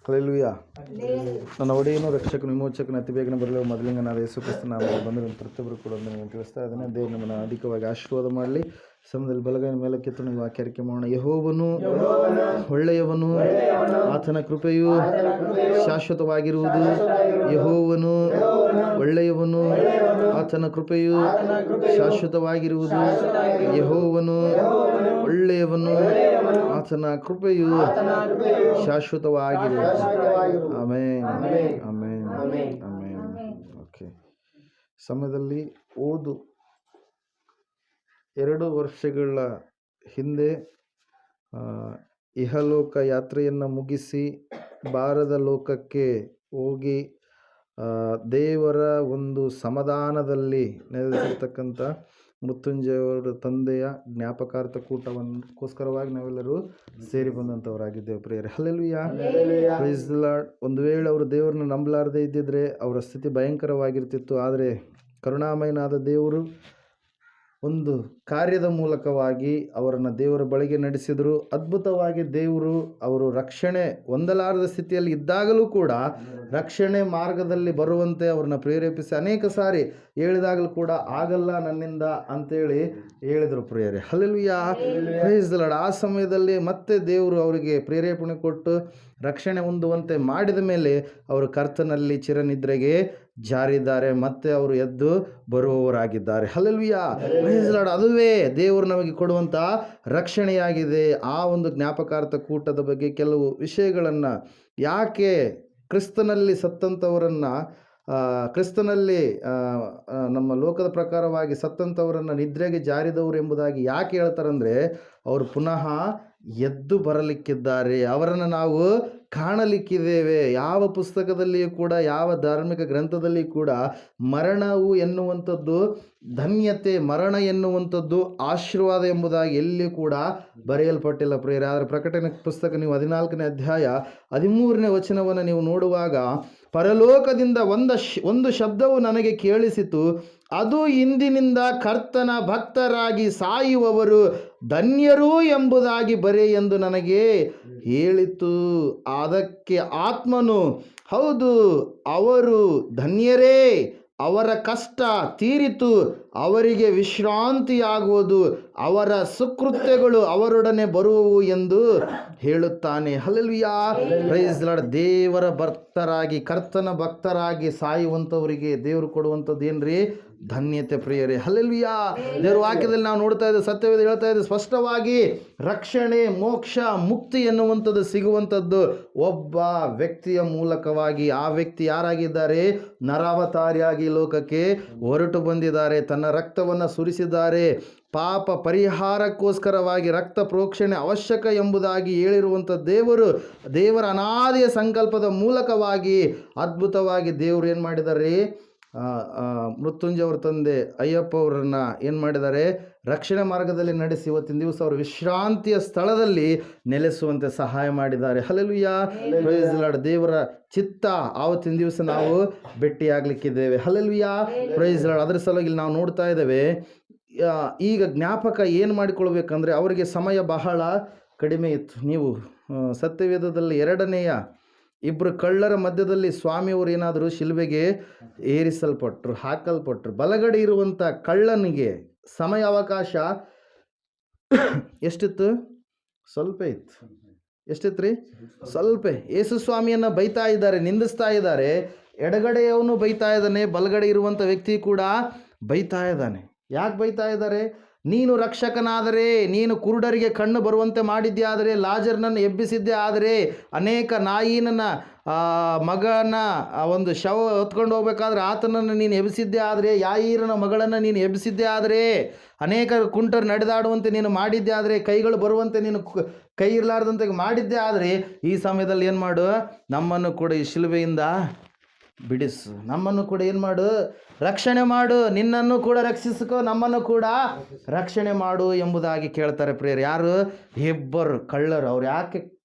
Hallelujah. ನನ್ನ ಒಡೆಯನು ರಕ್ಷಕನು ವಿಮೋಚಕನು ಅತಿ ಬೇಗನೆ ಬರಲು ಮೊದಲಿಂಗನಾದ ಯೇಸು ಕ್ರಿಸ್ತನ ನಾಮದಲ್ಲಿ ಬಂದಿರೋ ಪ್ರತಿಯೊಬ್ಬರು ಕೂಡ ನಾನು ತಿಳಿಸ್ತಾ ಇದ್ದೇನೆ. ದೇವರು ನಮ್ಮನ್ನು ಅಧಿಕವಾಗಿ ಆಶೀರ್ವಾದ ಮಾಡಲಿ. ಸಮಯದಲ್ಲಿ ಬಲಗೈನ ಮೇಲಕ್ಕೆತ್ತು ನೀವು ವಾಕ್ಯ ಅರಿಕೆ ಮಾಡೋಣ. ಯೆಹೋವನು ಒಳ್ಳೆಯವನು, ಆತನ ಕೃಪೆಯು ಶಾಶ್ವತವಾಗಿರುವುದು. ಯೆಹೋವನು ಒಳ್ಳೆಯವನು, ಆತನ ಕೃಪೆಯು ಶಾಶ್ವತವಾಗಿರುವುದು. ಯೆಹೋವನು ಒಳ್ಳೆಯವನು, ಆತನ ಕೃಪೆಯು ಶಾಶ್ವತವಾಗಿರುವುದು. Amen, amen, amen. ಓಕೆ, ಸಮಯದಲ್ಲಿ ಓದು 2 ವರ್ಷಗಳ ಹಿಂದೆ ಇಹಲೋಕ ಯಾತ್ರೆಯನ್ನು ಮುಗಿಸಿ ಬಾರದ ಲೋಕಕ್ಕೆ ಹೋಗಿ ದೇವರ ಒಂದು ಸಮಾಧಾನದಲ್ಲಿ ನೆಲೆಸಿರ್ತಕ್ಕಂಥ ಮೃತ್ಯುಂಜಯವರ ತಂದೆಯ ಜ್ಞಾಪಕಾರ್ಥ ಕೂಟವನ್ನುಗೋಸ್ಕರವಾಗಿ ನಾವೆಲ್ಲರೂ ಸೇರಿ ಬಂದಂಥವರಾಗಿದ್ದೇವೆ ಪ್ರಿಯರೇ. Hallelujah, praise the Lord. ಒಂದು ವೇಳೆ ಅವರು ದೇವರನ್ನು ನಂಬಲಾರದೇ ಇದ್ದಿದ್ರೆ ಅವರ ಸ್ಥಿತಿ ಭಯಂಕರವಾಗಿರ್ತಿತ್ತು. ಆದರೆ ಕರುಣಾಮಯನಾದ ದೇವರು ಒಂದು ಕಾರ್ಯದ ಮೂಲಕವಾಗಿ ಅವರನ್ನು ದೇವರ ಬಳಿಗೆ ನಡೆಸಿದರು. ಅದ್ಭುತವಾಗಿ ದೇವರು ಅವರು ರಕ್ಷಣೆ ಹೊಂದಲಾರದ ಸ್ಥಿತಿಯಲ್ಲಿ ಇದ್ದಾಗಲೂ ಕೂಡ ರಕ್ಷಣೆ ಮಾರ್ಗದಲ್ಲಿ ಬರುವಂತೆ ಅವ್ರನ್ನ ಪ್ರೇರೇಪಿಸಿ ಅನೇಕ ಸಾರಿ ಹೇಳಿದಾಗಲೂ ಕೂಡ ಆಗಲ್ಲ ನನ್ನಿಂದ ಅಂತೇಳಿ ಹೇಳಿದರು ಪ್ರಿಯರೇ. Hallelujah, praise the Lord. ಆ ಸಮಯದಲ್ಲಿ ಮತ್ತೆ ದೇವರು ಅವರಿಗೆ ಪ್ರೇರೇಪಣೆ ಕೊಟ್ಟು ರಕ್ಷಣೆ ಹೊಂದುವಂತೆ ಮಾಡಿದ ಮೇಲೆ ಅವರು ಕರ್ತನಲ್ಲಿ ಚಿರನಿದ್ರೆಗೆ ಜಾರಿದ್ದಾರೆ. ಮತ್ತೆ ಅವರು ಎದ್ದು ಬರುವವರಾಗಿದ್ದಾರೆ. Hallelujah, praise the lord. ಅದುವೇ ದೇವರು ನಮಗೆ ಕೊಡುವಂಥ ರಕ್ಷಣೆಯಾಗಿದೆ. ಆ ಒಂದು ಜ್ಞಾಪಕಾರ್ಥ ಕೂಟದ ಬಗ್ಗೆ ಕೆಲವು ವಿಷಯಗಳನ್ನು, ಯಾಕೆ ಕ್ರಿಸ್ತನಲ್ಲಿ ಸತ್ತಂಥವರನ್ನು ಕ್ರಿಸ್ತನಲ್ಲಿ ನಮ್ಮ ಲೋಕದ ಪ್ರಕಾರವಾಗಿ ಸತ್ತಂಥವರನ್ನು ನಿದ್ರೆಗೆ ಜಾರಿದವರು ಎಂಬುದಾಗಿ ಯಾಕೆ ಹೇಳ್ತಾರಂದರೆ, ಅವರು ಪುನಃ ಎದ್ದು ಬರಲಿಕ್ಕಿದ್ದಾರೆ, ಅವರನ್ನು ನಾವು ಕಾಣಲಿಕ್ಕಿದ್ದೇವೆ. ಯಾವ ಪುಸ್ತಕದಲ್ಲಿಯೂ ಕೂಡ, ಯಾವ ಧಾರ್ಮಿಕ ಗ್ರಂಥದಲ್ಲಿಯೂ ಕೂಡ ಮರಣವು ಎನ್ನುವಂಥದ್ದು ಧನ್ಯತೆ, ಮರಣ ಎನ್ನುವಂಥದ್ದು ಆಶೀರ್ವಾದ ಎಂಬುದಾಗಿ ಎಲ್ಲಿಯೂ ಕೂಡ ಬರೆಯಲ್ಪಟ್ಟಿಲ್ಲ ಪ್ರಿಯರೇ. ಆದರೆ ಪ್ರಕಟಣೆ ಪುಸ್ತಕ ನೀವು 14ನೇ ಅಧ್ಯಾಯ 13ನೇ ವಚನವನ್ನು ನೀವು ನೋಡುವಾಗ, ಪರಲೋಕದಿಂದ ಒಂದು ಶಬ್ದವು ನನಗೆ ಕೇಳಿಸಿತು, ಅದು ಇಂದಿನಿಂದ ಕರ್ತನ ಭಕ್ತರಾಗಿ ಸಾಯುವವರು ಧನ್ಯರು ಎಂಬುದಾಗಿ ಬರೆ ಎಂದು ನನಗೆ ಹೇಳಿತು. ಅದಕ್ಕೆ ಆತ್ಮನು, ಹೌದು ಅವರು ಧನ್ಯರೇ, ಅವರ ಕಷ್ಟ ತೀರಿತು, ಅವರಿಗೆ ವಿಶ್ರಾಂತಿಯಾಗುವುದು, ಅವರ ಸುಕೃತ್ಯಗಳು ಅವರೊಡನೆ ಬರುವವು ಎಂದು ಹೇಳುತ್ತಾನೆ. Hallelujah, praise the lord. ದೇವರ ಭಕ್ತರಾಗಿ, ಕರ್ತನ ಭಕ್ತರಾಗಿ ಸಾಯುವಂಥವರಿಗೆ ದೇವರು ಕೊಡುವಂಥದ್ದು ಏನ್ರಿ? ಧನ್ಯತೆ ಪ್ರಿಯರೇ. ಹಲ್ಲೆಲೂಯಾ. ದೇವರ ವಾಕ್ಯದಲ್ಲಿ ನಾವು ನೋಡ್ತಾ ಇದ್ದೇವೆ, ಸತ್ಯವೇದ ಹೇಳ್ತಾ ಇದೆ ಸ್ಪಷ್ಟವಾಗಿ, ರಕ್ಷಣೆ, ಮೋಕ್ಷ, ಮುಕ್ತಿ ಎನ್ನುವಂಥದ್ದು ಸಿಗುವಂಥದ್ದು ಒಬ್ಬ ವ್ಯಕ್ತಿಯ ಮೂಲಕವಾಗಿ. ಆ ವ್ಯಕ್ತಿ ಯಾರಾಗಿದ್ದಾರೆ? ನರಾವತಾರಿಯಾಗಿ ಲೋಕಕ್ಕೆ ಹೊರಟು ಬಂದಿದ್ದಾರೆ, ತನ್ನ ರಕ್ತವನ್ನು ಸುರಿಸಿದ್ದಾರೆ. ಪಾಪ ಪರಿಹಾರಕ್ಕೋಸ್ಕರವಾಗಿ ರಕ್ತ ಪ್ರೋಕ್ಷಣೆ ಅವಶ್ಯಕ ಎಂಬುದಾಗಿ ಹೇಳಿರುವಂಥ ದೇವರ ಅನಾದಿಯ ಸಂಕಲ್ಪದ ಮೂಲಕವಾಗಿ ಅದ್ಭುತವಾಗಿ ದೇವರು ಏನು ಮಾಡಿದ್ದಾರೆ? ಮೃತ್ಯುಂಜಯವರ ತಂದೆ ಅಯ್ಯಪ್ಪ ಅವರನ್ನು ಏನು ಮಾಡಿದ್ದಾರೆ? ರಕ್ಷಣೆ ಮಾರ್ಗದಲ್ಲಿ ನಡೆಸಿ ಇವತ್ತಿನ ದಿವಸ ಅವರು ವಿಶ್ರಾಂತಿಯ ಸ್ಥಳದಲ್ಲಿ ನೆಲೆಸುವಂತೆ ಸಹಾಯ ಮಾಡಿದ್ದಾರೆ. Hallelujah, praise the lord. ದೇವರ ಚಿತ್ತ ಆವತ್ತಿನ ದಿವಸ ನಾವು ಭೇಟಿಯಾಗಲಿಕ್ಕಿದ್ದೇವೆ. Hallelujah, praise the lord. ಅದರ ಸಲುವಾಗಿ ನಾವು ನೋಡ್ತಾ ಇದ್ದೇವೆ, ಈಗ ಜ್ಞಾಪಕ ಏನು ಮಾಡಿಕೊಳ್ಬೇಕಂದ್ರೆ ಅವರಿಗೆ ಸಮಯ ಬಹಳ ಕಡಿಮೆ ಇತ್ತು. ನೀವು ಸತ್ಯವೇದದಲ್ಲಿ 2ನೇಯ 2 ಕಳ್ಳರ ಮಧ್ಯದಲ್ಲಿ ಸ್ವಾಮಿಯವರು ಏನಾದರೂ ಶಿಲುಬೆಗೆ ಏರಿಸಲ್ಪಟ್ಟರು, ಹಾಕಲ್ಪಟ್ಟರು. ಬಲಗಡೆ ಇರುವಂಥ ಕಳ್ಳನಿಗೆ ಸಮಯ ಅವಕಾಶ ಎಷ್ಟಿತ್ತು? ಸ್ವಲ್ಪ ಇತ್ತು. ಎಷ್ಟಿತ್ತು ರೀ? ಸ್ವಲ್ಪ. ಯೇಸು ಸ್ವಾಮಿಯನ್ನು ಬೈತಾ ಇದ್ದಾರೆ, ನಿಂದಿಸ್ತಾ ಇದ್ದಾರೆ. ಎಡಗಡೆಯವನು ಬೈತಾ ಇದ್ದಾನೆ, ಬಲಗಡೆ ಇರುವಂಥ ವ್ಯಕ್ತಿ ಕೂಡ ಬೈತಾ ಇದ್ದಾನೆ. ಯಾಕೆ ಬೈತಾ ಇದ್ದಾರೆ? ನೀನು ರಕ್ಷಕನಾದರೆ, ನೀನು ಕುರುಡರಿಗೆ ಕಣ್ಣು ಬರುವಂತೆ ಮಾಡಿದ್ದೇ ಆದರೆ, ಲಾಜರ್ನನ್ನು ಎಬ್ಬಿಸಿದ್ದೇ ಆದರೆ, ಅನೇಕ ನಾಯಿನ ಮಗನ ಒಂದು ಶವ ಹೊತ್ಕೊಂಡು ಹೋಗ್ಬೇಕಾದ್ರೆ ಆತನನ್ನು ನೀನು ಎಬ್ಬಿಸಿದ್ದೇ ಆದರೆ, ಯಾಯೀರನ ಮಗಳನ್ನು ನೀನು ಎಬ್ಬಿಸಿದ್ದೇ ಆದರೆ, ಅನೇಕ ಕುಂಟರು ನಡೆದಾಡುವಂತೆ ನೀನು ಮಾಡಿದ್ದೇ ಆದರೆ, ಕೈಗಳು ಬರುವಂತೆ ನೀನು ಕೈ ಇರಲಾರ್ದಂತೆ ಮಾಡಿದ್ದೇ ಆದರೆ, ಈ ಸಮಯದಲ್ಲಿ ಏನು ಮಾಡು? ನಮ್ಮನ್ನು ಕೂಡ ಈ ಶಿಲುಬೆಯಿಂದ ಬಿಡಿಸು, ನಮ್ಮನ್ನು ಕೂಡ ಏನು ಮಾಡು? ರಕ್ಷಣೆ ಮಾಡು, ನಿನ್ನನ್ನು ಕೂಡ ರಕ್ಷಿಸಿಕೋ, ನಮ್ಮನ್ನು ಕೂಡ ರಕ್ಷಣೆ ಮಾಡು ಎಂಬುದಾಗಿ ಕೇಳ್ತಾರೆ ಪ್ರಿಯರು. ಯಾರು? ಇಬ್ಬರು ಕಳ್ಳರು. ಅವ್ರು ಯಾಕೆ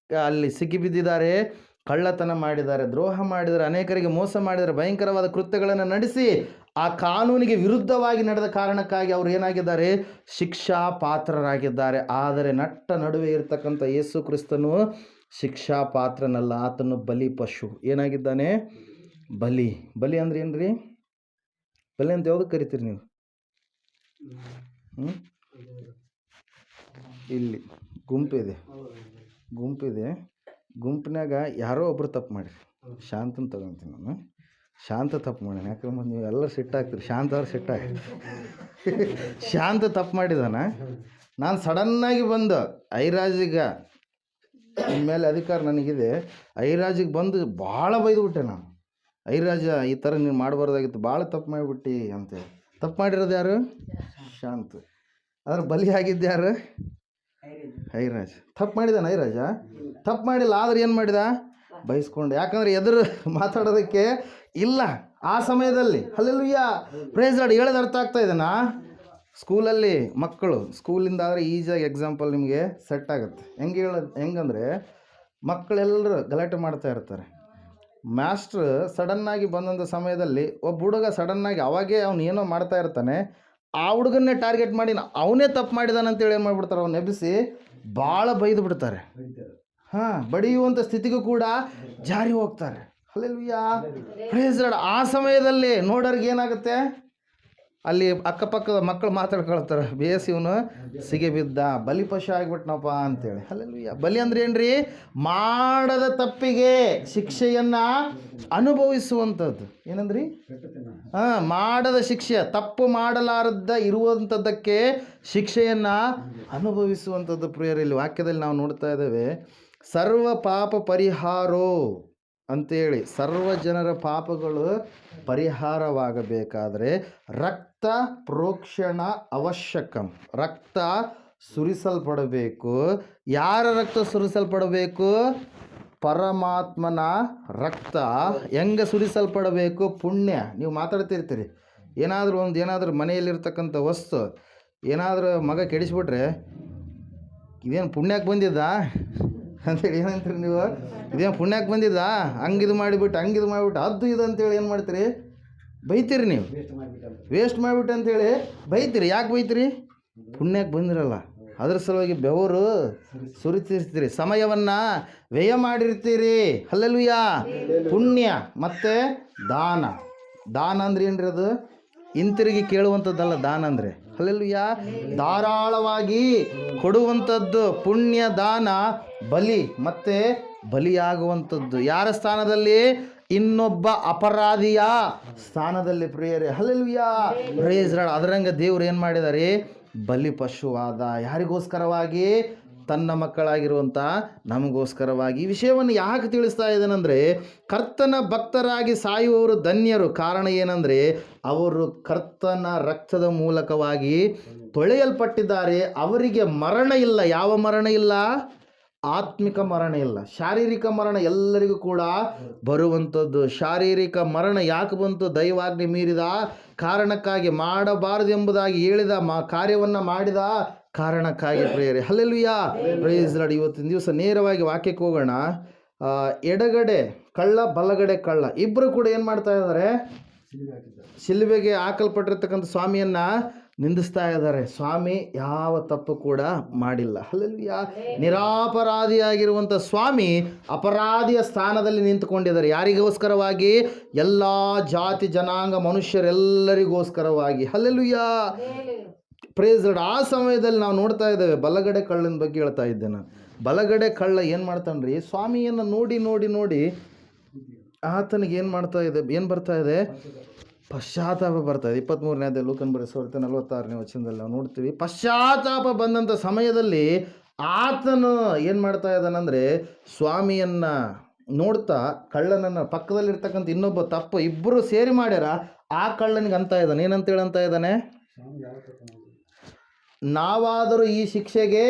ಅಲ್ಲಿ ಸಿಕ್ಕಿಬಿದ್ದಿದ್ದಾರೆ? ಕಳ್ಳತನ ಮಾಡಿದ್ದಾರೆ, ದ್ರೋಹ ಮಾಡಿದ್ದಾರೆ, ಅನೇಕರಿಗೆ ಮೋಸ ಮಾಡಿದ್ದಾರೆ, ಭಯಂಕರವಾದ ಕೃತ್ಯಗಳನ್ನು ನಡೆಸಿ ಆ ಕಾನೂನಿಗೆ ವಿರುದ್ಧವಾಗಿ ನಡೆದ ಕಾರಣಕ್ಕಾಗಿ ಅವರು ಏನಾಗಿದ್ದಾರೆ? ಶಿಕ್ಷಾ ಪಾತ್ರರಾಗಿದ್ದಾರೆ. ಆದರೆ ನಟ್ಟ ನಡುವೆ ಇರತಕ್ಕಂಥ ಯೇಸು ಕ್ರಿಸ್ತನು ಶಿಕ್ಷಾ ಪಾತ್ರನಲ್ಲ, ಆತನು ಬಲಿ ಪಶು. ಏನಾಗಿದ್ದಾನೆ? ಬಲಿ. ಬಲಿ ಅಂದ್ರೆ ಏನ್ರಿ? ಬಲಿ ಅಂತ ಯಾವುದಕ್ಕೆ ಕರಿತೀರಿ ನೀವು? ಇಲ್ಲಿ ಗುಂಪಿದೆ, ಗುಂಪಿನಾಗ ಯಾರೋ ಒಬ್ರು ತಪ್ಪು ಮಾಡಿರಿ. ಶಾಂತನ ತಗೊಂತೀನಿ ನಾನು. ಶಾಂತ ತಪ್ಪು ಮಾಡ್ಯಾನ. ಯಾಕಂದ್ರೆ ನೀವು ಎಲ್ಲರೂ ಸಿಟ್ಟಾಗ್ತೀರಿ. ಶಾಂತ ಅವ್ರು ಸಿಟ್ಟಾಗಿ ಶಾಂತ ತಪ್ಪು ಮಾಡಿದಾನ. ನಾನು ಸಡನ್ನಾಗಿ ಬಂದು ಐರಾಜಿಗೆ ಇನ್ಮೇಲೆ ಅಧಿಕಾರ ನನಗಿದೆ, ಐರಾಜಿಗೆ ಬಂದು ಭಾಳ ಬೈದುಬಿಟ್ಟೆ ನಾನು. ಐರಾಜ ಈ ಥರ ನೀನು ಮಾಡಬಾರ್ದಾಗಿತ್ತು, ಭಾಳ ತಪ್ಪು ಮಾಡಿಬಿಟ್ಟು ಅಂತೇಳಿ. ತಪ್ಪು ಮಾಡಿರೋದು ಯಾರು? ಶಾಂತ. ಅದ್ರ ಬಲಿ ಆಗಿದ್ದು ಯಾರು? ಐರಾಜ. ತಪ್ಪು ಮಾಡಿದಾನ ಐರಾಜ? ತಪ್ಪು ಮಾಡಿಲ್ಲ. ಆದ್ರೆ ಏನು ಮಾಡಿದ? ಬಯಸ್ಕೊಂಡು. ಯಾಕಂದರೆ ಎದುರು ಮಾತಾಡೋದಕ್ಕೆ ಇಲ್ಲ ಆ ಸಮಯದಲ್ಲಿ. Hallelujah, praise Lord. ಹೇಳೋದು ಅರ್ಥ ಆಗ್ತಾ ಇದೆನಾ? ಸ್ಕೂಲಲ್ಲಿ ಮಕ್ಕಳು, ಸ್ಕೂಲಿಂದ ಆದರೆ ಈಸಿಯಾಗಿ ಎಕ್ಸಾಂಪಲ್ ನಿಮಗೆ ಸೆಟ್ ಆಗುತ್ತೆ. ಹೆಂಗಂದರೆ ಮಕ್ಕಳೆಲ್ಲರೂ ಗಲಾಟೆ ಮಾಡ್ತಾ ಇರ್ತಾರೆ. ಮಾಸ್ಟ್ರ್ ಸಡನ್ನಾಗಿ ಬಂದಂಥ ಸಮಯದಲ್ಲಿ ಒಬ್ಬ ಹುಡುಗ ಸಡನ್ನಾಗಿ ಅವಾಗೇ ಅವ್ನು ಏನೋ ಮಾಡ್ತಾ ಇರ್ತಾನೆ. ಆ ಹುಡುಗನ್ನೇ ಟಾರ್ಗೆಟ್ ಮಾಡಿ ಅವನೇ ತಪ್ಪು ಮಾಡಿದಾನಂತೇಳಿ ಏನು ಮಾಡಿಬಿಡ್ತಾರೆ, ಅವ್ನು ಎಬ್ಬಿಸಿ ಭಾಳ ಬೈದು ಬಿಡ್ತಾರೆ. ಬಡಿಯುವಂಥ ಸ್ಥಿತಿಗೂ ಕೂಡ ಜಾರಿ ಹೋಗ್ತಾರೆ. Hallelujah, praise Lord. ಆ ಸಮಯದಲ್ಲಿ ನೋಡೋರಿಗೆ ಏನಾಗುತ್ತೆ, ಅಲ್ಲಿ ಅಕ್ಕಪಕ್ಕದ ಮಕ್ಕಳು ಮಾತಾಡ್ಕೊಳ್ತಾರೆ, ಬೇಸ್ ಇವನು ಸಿಗೆ ಬಿದ್ದ, ಬಲಿಪಶು ಆಗಿಬಿಟ್ನಪ್ಪ ಅಂತೇಳಿ. ಹಲ್ಲೆಲೂಯಾ. ಬಲಿ ಅಂದ್ರೆ ಏನ್ರಿ? ಮಾಡದ ತಪ್ಪಿಗೆ ಶಿಕ್ಷೆಯನ್ನು ಅನುಭವಿಸುವಂಥದ್ದು. ಏನಂದ್ರಿ? ಮಾಡದ ಶಿಕ್ಷೆ, ತಪ್ಪು ಮಾಡಲಾರದ್ದ ಇರುವಂಥದ್ದಕ್ಕೆ ಶಿಕ್ಷೆಯನ್ನು ಅನುಭವಿಸುವಂಥದ್ದು. ಪ್ರಿಯರಲ್ಲಿ ವಾಕ್ಯದಲ್ಲಿ ನಾವು ನೋಡ್ತಾ ಇದ್ದೇವೆ, ಸರ್ವ ಪಾಪ ಪರಿಹಾರೋ ಅಂತೇಳಿ. ಸರ್ವ ಜನರ ಪಾಪಗಳು ಪರಿಹಾರವಾಗಬೇಕಾದರೆ ರಕ್ತ ಪ್ರೋಕ್ಷಣ ಅವಶ್ಯಕಂ. ರಕ್ತ ಸುರಿಸಲ್ಪಡಬೇಕು. ಯಾರ ರಕ್ತ ಸುರಿಸಲ್ಪಡಬೇಕು? ಪರಮಾತ್ಮನ ರಕ್ತ. ಹೆಂಗೆ ಸುರಿಸಲ್ಪಡಬೇಕು? ಪುಣ್ಯ. ನೀವು ಮಾತಾಡ್ತಿರ್ತೀರಿ, ಏನಾದರೂ ಮನೆಯಲ್ಲಿರ್ತಕ್ಕಂಥ ವಸ್ತು ಏನಾದರೂ ಮಗ ಕೆಡಿಸ್ಬಿಟ್ರೆ, ಇದೇನು ಪುಣ್ಯಕ್ಕೆ ಬಂದಿದ್ದ ಅಂತೇಳಿ ಏನಂತೀರಿ ನೀವು? ಇದೇನು ಪುಣ್ಯಕ್ಕೆ ಬಂದಿದ್ದ, ಹಂಗಿದು ಮಾಡಿಬಿಟ್ಟು ಅದು ಇದು ಅಂತೇಳಿ ಏನು ಮಾಡ್ತೀರಿ? ಬೈತೀರಿ. ನೀವು ವೇಸ್ಟ್ ಮಾಡಿಬಿಟ್ಟು ಅಂತೇಳಿ ಬೈತೀರಿ. ಯಾಕೆ ಬೈತೀರಿ? ಪುಣ್ಯಕ್ಕೆ ಬಂದಿರಲ್ಲ, ಅದ್ರ ಸಲುವಾಗಿ ಬೆವರು ಸುರಿತಿರ್ತೀರಿ, ಸಮಯವನ್ನು ವ್ಯಯ ಮಾಡಿರ್ತೀರಿ. ಹಲ್ಲೆಲೂಯಾ. ಪುಣ್ಯ ಮತ್ತು ದಾನ. ದಾನ ಅಂದ್ರೆ ಏನ್ರಿ? ಅದು ಹಿಂತಿರುಗಿ ಕೇಳುವಂಥದ್ದಲ್ಲ ದಾನ ಅಂದರೆ. ಹಲ್ಲೆಲೂಯಾ. ಧಾರಾಳವಾಗಿ ಕೊಡುವಂಥದ್ದು ಪುಣ್ಯ ದಾನ. ಬಲಿ ಮತ್ತು ಬಲಿಯಾಗುವಂಥದ್ದು ಯಾರ ಸ್ಥಾನದಲ್ಲಿ? ಇನ್ನೊಬ್ಬ ಅಪರಾಧಿಯ ಸ್ಥಾನದಲ್ಲಿ. ಪ್ರಿಯರೇ, ಹಲ್ಲೆಲೂಯಾ, ಪ್ರೈಸ್ ಲಾರ್ಡ್. ಅದರಂಗೆ ದೇವ್ರು ಏನು ಮಾಡಿದಾರೆ? ಬಲಿ ಪಶುವಾದ. ಯಾರಿಗೋಸ್ಕರವಾಗಿ? ತನ್ನ ಮಕ್ಕಳಾಗಿರುವಂಥ ನಮಗೋಸ್ಕರವಾಗಿ. ಈ ವಿಷಯವನ್ನು ಯಾಕೆ ತಿಳಿಸ್ತಾ ಇದ್ದಾನೆಂದರೆ, ಕರ್ತನ ಭಕ್ತರಾಗಿ ಸಾಯುವವರು ಧನ್ಯರು. ಕಾರಣ ಏನಂದರೆ, ಅವರು ಕರ್ತನ ರಕ್ತದ ಮೂಲಕವಾಗಿ ತೊಳೆಯಲ್ಪಟ್ಟಿದ್ದಾರೆ. ಅವರಿಗೆ ಮರಣ ಇಲ್ಲ. ಯಾವ ಮರಣ ಇಲ್ಲ? ಆತ್ಮಿಕ ಮರಣ ಇಲ್ಲ. ಶಾರೀರಿಕ ಮರಣ ಎಲ್ಲರಿಗೂ ಕೂಡ ಬರುವಂಥದ್ದು. ಶಾರೀರಿಕ ಮರಣ ಯಾಕೆ ಬಂತು? ದೈವಾಜ್ಞೆ ಮೀರಿದ ಕಾರಣಕ್ಕಾಗಿ, ಮಾಡಬಾರದು ಎಂಬುದಾಗಿ ಹೇಳಿದ ಕಾರ್ಯವನ್ನು ಮಾಡಿದ ಕಾರಣಕ್ಕಾಗಿ. ಪ್ರಿಯರೇ, ಹಲ್ಲೆಲೂಯಾ, ಪ್ರೈಸ್ ಲಾರ್ಡ್. ಇವತ್ತಿನ ದಿವಸ ನೇರವಾಗಿ ವಾಕ್ಯಕ್ಕೆ ಹೋಗೋಣ. ಎಡಗಡೆ ಕಳ್ಳ, ಬಲಗಡೆ ಕಳ್ಳ, ಇಬ್ಬರು ಕೂಡ ಏನು ಮಾಡ್ತಾ ಇದ್ದಾರೆ? ಶಿಲುಬೆಗೆ ಹಾಕಲ್ಪಟ್ಟಿರ್ತಕ್ಕಂಥ ಸ್ವಾಮಿಯನ್ನು ನಿಂದಿಸ್ತಾ ಇದ್ದಾರೆ. ಸ್ವಾಮಿ ಯಾವ ತಪ್ಪು ಕೂಡ ಮಾಡಿಲ್ಲ. ಹಲ್ಲೆಲೂಯಾ. ನಿರಪರಾಧಿಯಾಗಿರುವಂಥ ಸ್ವಾಮಿ ಅಪರಾಧಿಯ ಸ್ಥಾನದಲ್ಲಿ ನಿಂತುಕೊಂಡಿದ್ದಾರೆ. ಯಾರಿಗೋಸ್ಕರವಾಗಿ? ಎಲ್ಲ ಜಾತಿ ಜನಾಂಗ ಮನುಷ್ಯರೆಲ್ಲರಿಗೋಸ್ಕರವಾಗಿ. Hallelujah, praise Lord. ಆ ಸಮಯದಲ್ಲಿ ನಾವು ನೋಡ್ತಾ ಇದ್ದೇವೆ, ಬಲಗಡೆ ಕಳ್ಳನ ಬಗ್ಗೆ ಹೇಳ್ತಾ ಇದ್ದೆ ನಾನು. ಬಲಗಡೆ ಕಳ್ಳ ಏನು ಮಾಡ್ತಾನ್ರಿ? ಸ್ವಾಮಿಯನ್ನು ನೋಡಿ ನೋಡಿ ನೋಡಿ ಆತನಿಗೆ ಏನು ಮಾಡ್ತಾ ಇದೆ? ಏನು ಬರ್ತಾ ಇದೆ? ಪಶ್ಚಾತ್ತಾಪ ಬರ್ತಾ ಇದೆ. 23ನೇ ಅಧ್ಯಾಯ ಲೂಕನ ಬರೆದ 46ನೇ ವಚನದಲ್ಲಿ ನಾವು ನೋಡ್ತೀವಿ. ಪಶ್ಚಾತ್ತಾಪ ಬಂದಂಥ ಸಮಯದಲ್ಲಿ ಆತನು ಏನು ಮಾಡ್ತಾ ಇದ್ದಾನಂದರೆ, ಸ್ವಾಮಿಯನ್ನು ನೋಡ್ತಾ ಕಳ್ಳನನ್ನು, ಪಕ್ಕದಲ್ಲಿರ್ತಕ್ಕಂಥ ಇನ್ನೊಬ್ಬ ತಪ್ಪು ಇಬ್ಬರು ಸೇರಿ ಮಾಡ್ಯಾರ. ಆ ಕಳ್ಳನಿಗೆ ಅಂತ ಇದ್ದಾನೆ, ಏನಂತೇಳಿ ಅಂತ ಇದ್ದಾನೆ? ನಾವಾದರೂ ಈ ಶಿಕ್ಷೆಗೆ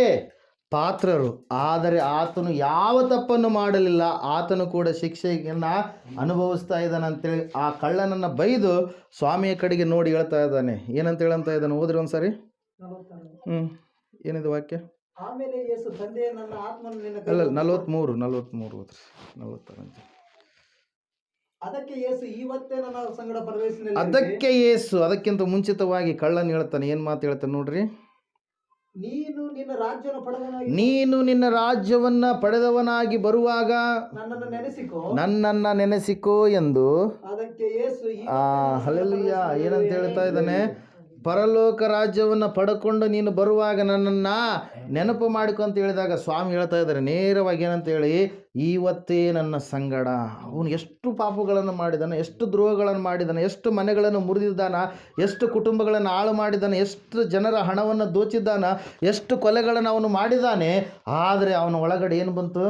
ಪಾತ್ರರು, ಆದರೆ ಆತನು ಯಾವ ತಪ್ಪನ್ನು ಮಾಡಲಿಲ್ಲ, ಆತನು ಕೂಡ ಶಿಕ್ಷೆಯನ್ನು ಅನುಭವಿಸ್ತಾ ಇದ್ದಾನೆ ಅಂತೇಳಿ ಆ ಕಳ್ಳನನ್ನು ಬೈದು ಸ್ವಾಮಿಯ ಕಡೆಗೆ ನೋಡಿ ಹೇಳ್ತಾ ಇದ್ದಾನೆ. ಏನಂತ ಹೇಳಂತ ಇದ್ದಾನೆ? ಓದ್ರಿ ಒಂದ್ಸರಿ. ಏನಿದೆ ವಾಕ್ಯ? ಆಮೇಲೆ ಯೇಸು ತಂದೆಯೇ, ನನ್ನ ಆತ್ಮನು ನಿನ್ನ ಕೈ ಅಲ್ಲ, 43 ಓದ್ರಿ. 46. ಅದಕ್ಕೆ ಯೇಸು, ಇವತ್ತೇ ನನ್ನ ಸಂಗಡ ಪ್ರವೇಶಿಸಲಿ. ಅದಕ್ಕೆ ಯೇಸು ಅದಕ್ಕಿಂತ ಮುಂಚಿತವಾಗಿ ಕಳ್ಳನ ಹೇಳ್ತಾನೆ. ಏನು ಮಾತು ಹೇಳ್ತಾನೆ ನೋಡ್ರಿ. ನೀನು ನಿನ್ನ ರಾಜ್ಯವನ್ನು ಪಡೆದವನಾಗಿ ನೀನು ನಿನ್ನ ರಾಜ್ಯವನ್ನ ಪಡೆದವನಾಗಿ ಬರುವಾಗ ನನ್ನನ್ನು ನೆನೆಸಿಕೋ. ನನ್ನನ್ನ ನೆನೆಸಿಕೋ ಎಂದು ಅದಕ್ಕೆ ಯೇಸು ಹಲ್ಲೆಲೂಯಾ ಏನಂತ ಹೇಳ್ತಾ ಇದ್ದಾನೆ? ಪರಲೋಕ ರಾಜ್ಯವನ್ನು ಪಡ್ಕೊಂಡು ನೀನು ಬರುವಾಗ ನನ್ನನ್ನ ನೆನಪು ಮಾಡಿಕೊ ಅಂತ ಹೇಳಿದಾಗ ಸ್ವಾಮಿ ಹೇಳ್ತಾ ಇದ್ದಾರೆ ನೇರವಾಗಿ ಏನಂತ ಹೇಳಿ, ಇವತ್ತೇ ನನ್ನ ಸಂಗಡ. ಅವನು ಎಷ್ಟು ಪಾಪಗಳನ್ನು ಮಾಡಿದಾನೆ, ಎಷ್ಟು ದ್ರೋಹಗಳನ್ನು ಮಾಡಿದಾನೆ, ಎಷ್ಟು ಮನೆಗಳನ್ನು ಮುರಿದಿದ್ದಾನ, ಎಷ್ಟು ಕುಟುಂಬಗಳನ್ನು ಹಾಳು ಮಾಡಿದ್ದಾನೆ, ಎಷ್ಟು ಜನರ ಹಣವನ್ನು ದೋಚಿದ್ದಾನ, ಎಷ್ಟು ಕೊಲೆಗಳನ್ನು ಅವನು ಮಾಡಿದ್ದಾನೆ. ಆದರೆ ಅವನ ಒಳಗಡೆ ಏನು ಬಂತು?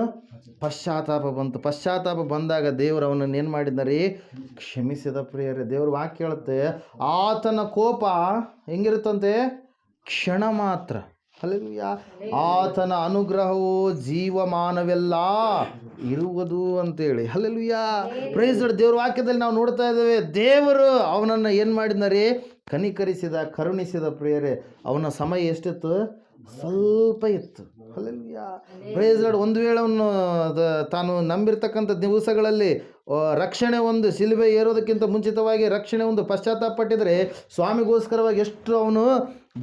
ಪಶ್ಚಾತ್ತಾಪ ಬಂತು. ಪಶ್ಚಾತ್ತಾಪ ಬಂದಾಗ ದೇವರು ಅವನನ್ನು ಏನು ಮಾಡಿದ್ದಾರೆ? ಕ್ಷಮಿಸಿದ ಪ್ರಿಯರೇ. ದೇವರು ವಾಕ್ಯ ಹೇಳುತ್ತೆ, ಆತನ ಕೋಪ ಹೆಂಗಿರುತ್ತಂತೆ? ಕ್ಷಣ ಮಾತ್ರ. ಹಲ್ಲೆಲೂಯಾ. ಆತನ ಅನುಗ್ರಹವು ಜೀವಮಾನವೆಲ್ಲ ಇರುವುದು ಅಂತೇಳಿ. ಹಲ್ಲೆಲೂಯಾ. Praise Lord. ದೇವ್ರ ವಾಕ್ಯದಲ್ಲಿ ನಾವು ನೋಡ್ತಾ ಇದ್ದೇವೆ, ದೇವರು ಅವನನ್ನು ಏನು ಮಾಡಿದ್ದಾರೆ? ಕನಿಕರಿಸಿದ, ಕರುಣಿಸಿದ ಪ್ರಿಯರೇ. ಅವನ ಸಮಯ ಎಷ್ಟಿತ್ತು? ಸ್ವಲ್ಪ ಇತ್ತು. ಹಲ್ಲೆಲೂಯಾ. Praise Lord. ಒಂದು ವೇಳೆ ಅವನು ತಾನು ನಂಬಿರ್ತಕ್ಕಂಥ ದಿವಸಗಳಲ್ಲಿ ರಕ್ಷಣೆ ಒಂದು ಶಿಲುಬೆ ಏರೋದಕ್ಕಿಂತ ಮುಂಚಿತವಾಗಿ ರಕ್ಷಣೆ ಒಂದು ಪಶ್ಚಾತ್ತಾಪ ಪಟ್ಟಿದ್ರೆ ಸ್ವಾಮಿಗೋಸ್ಕರವಾಗಿ ಎಷ್ಟು ಅವನು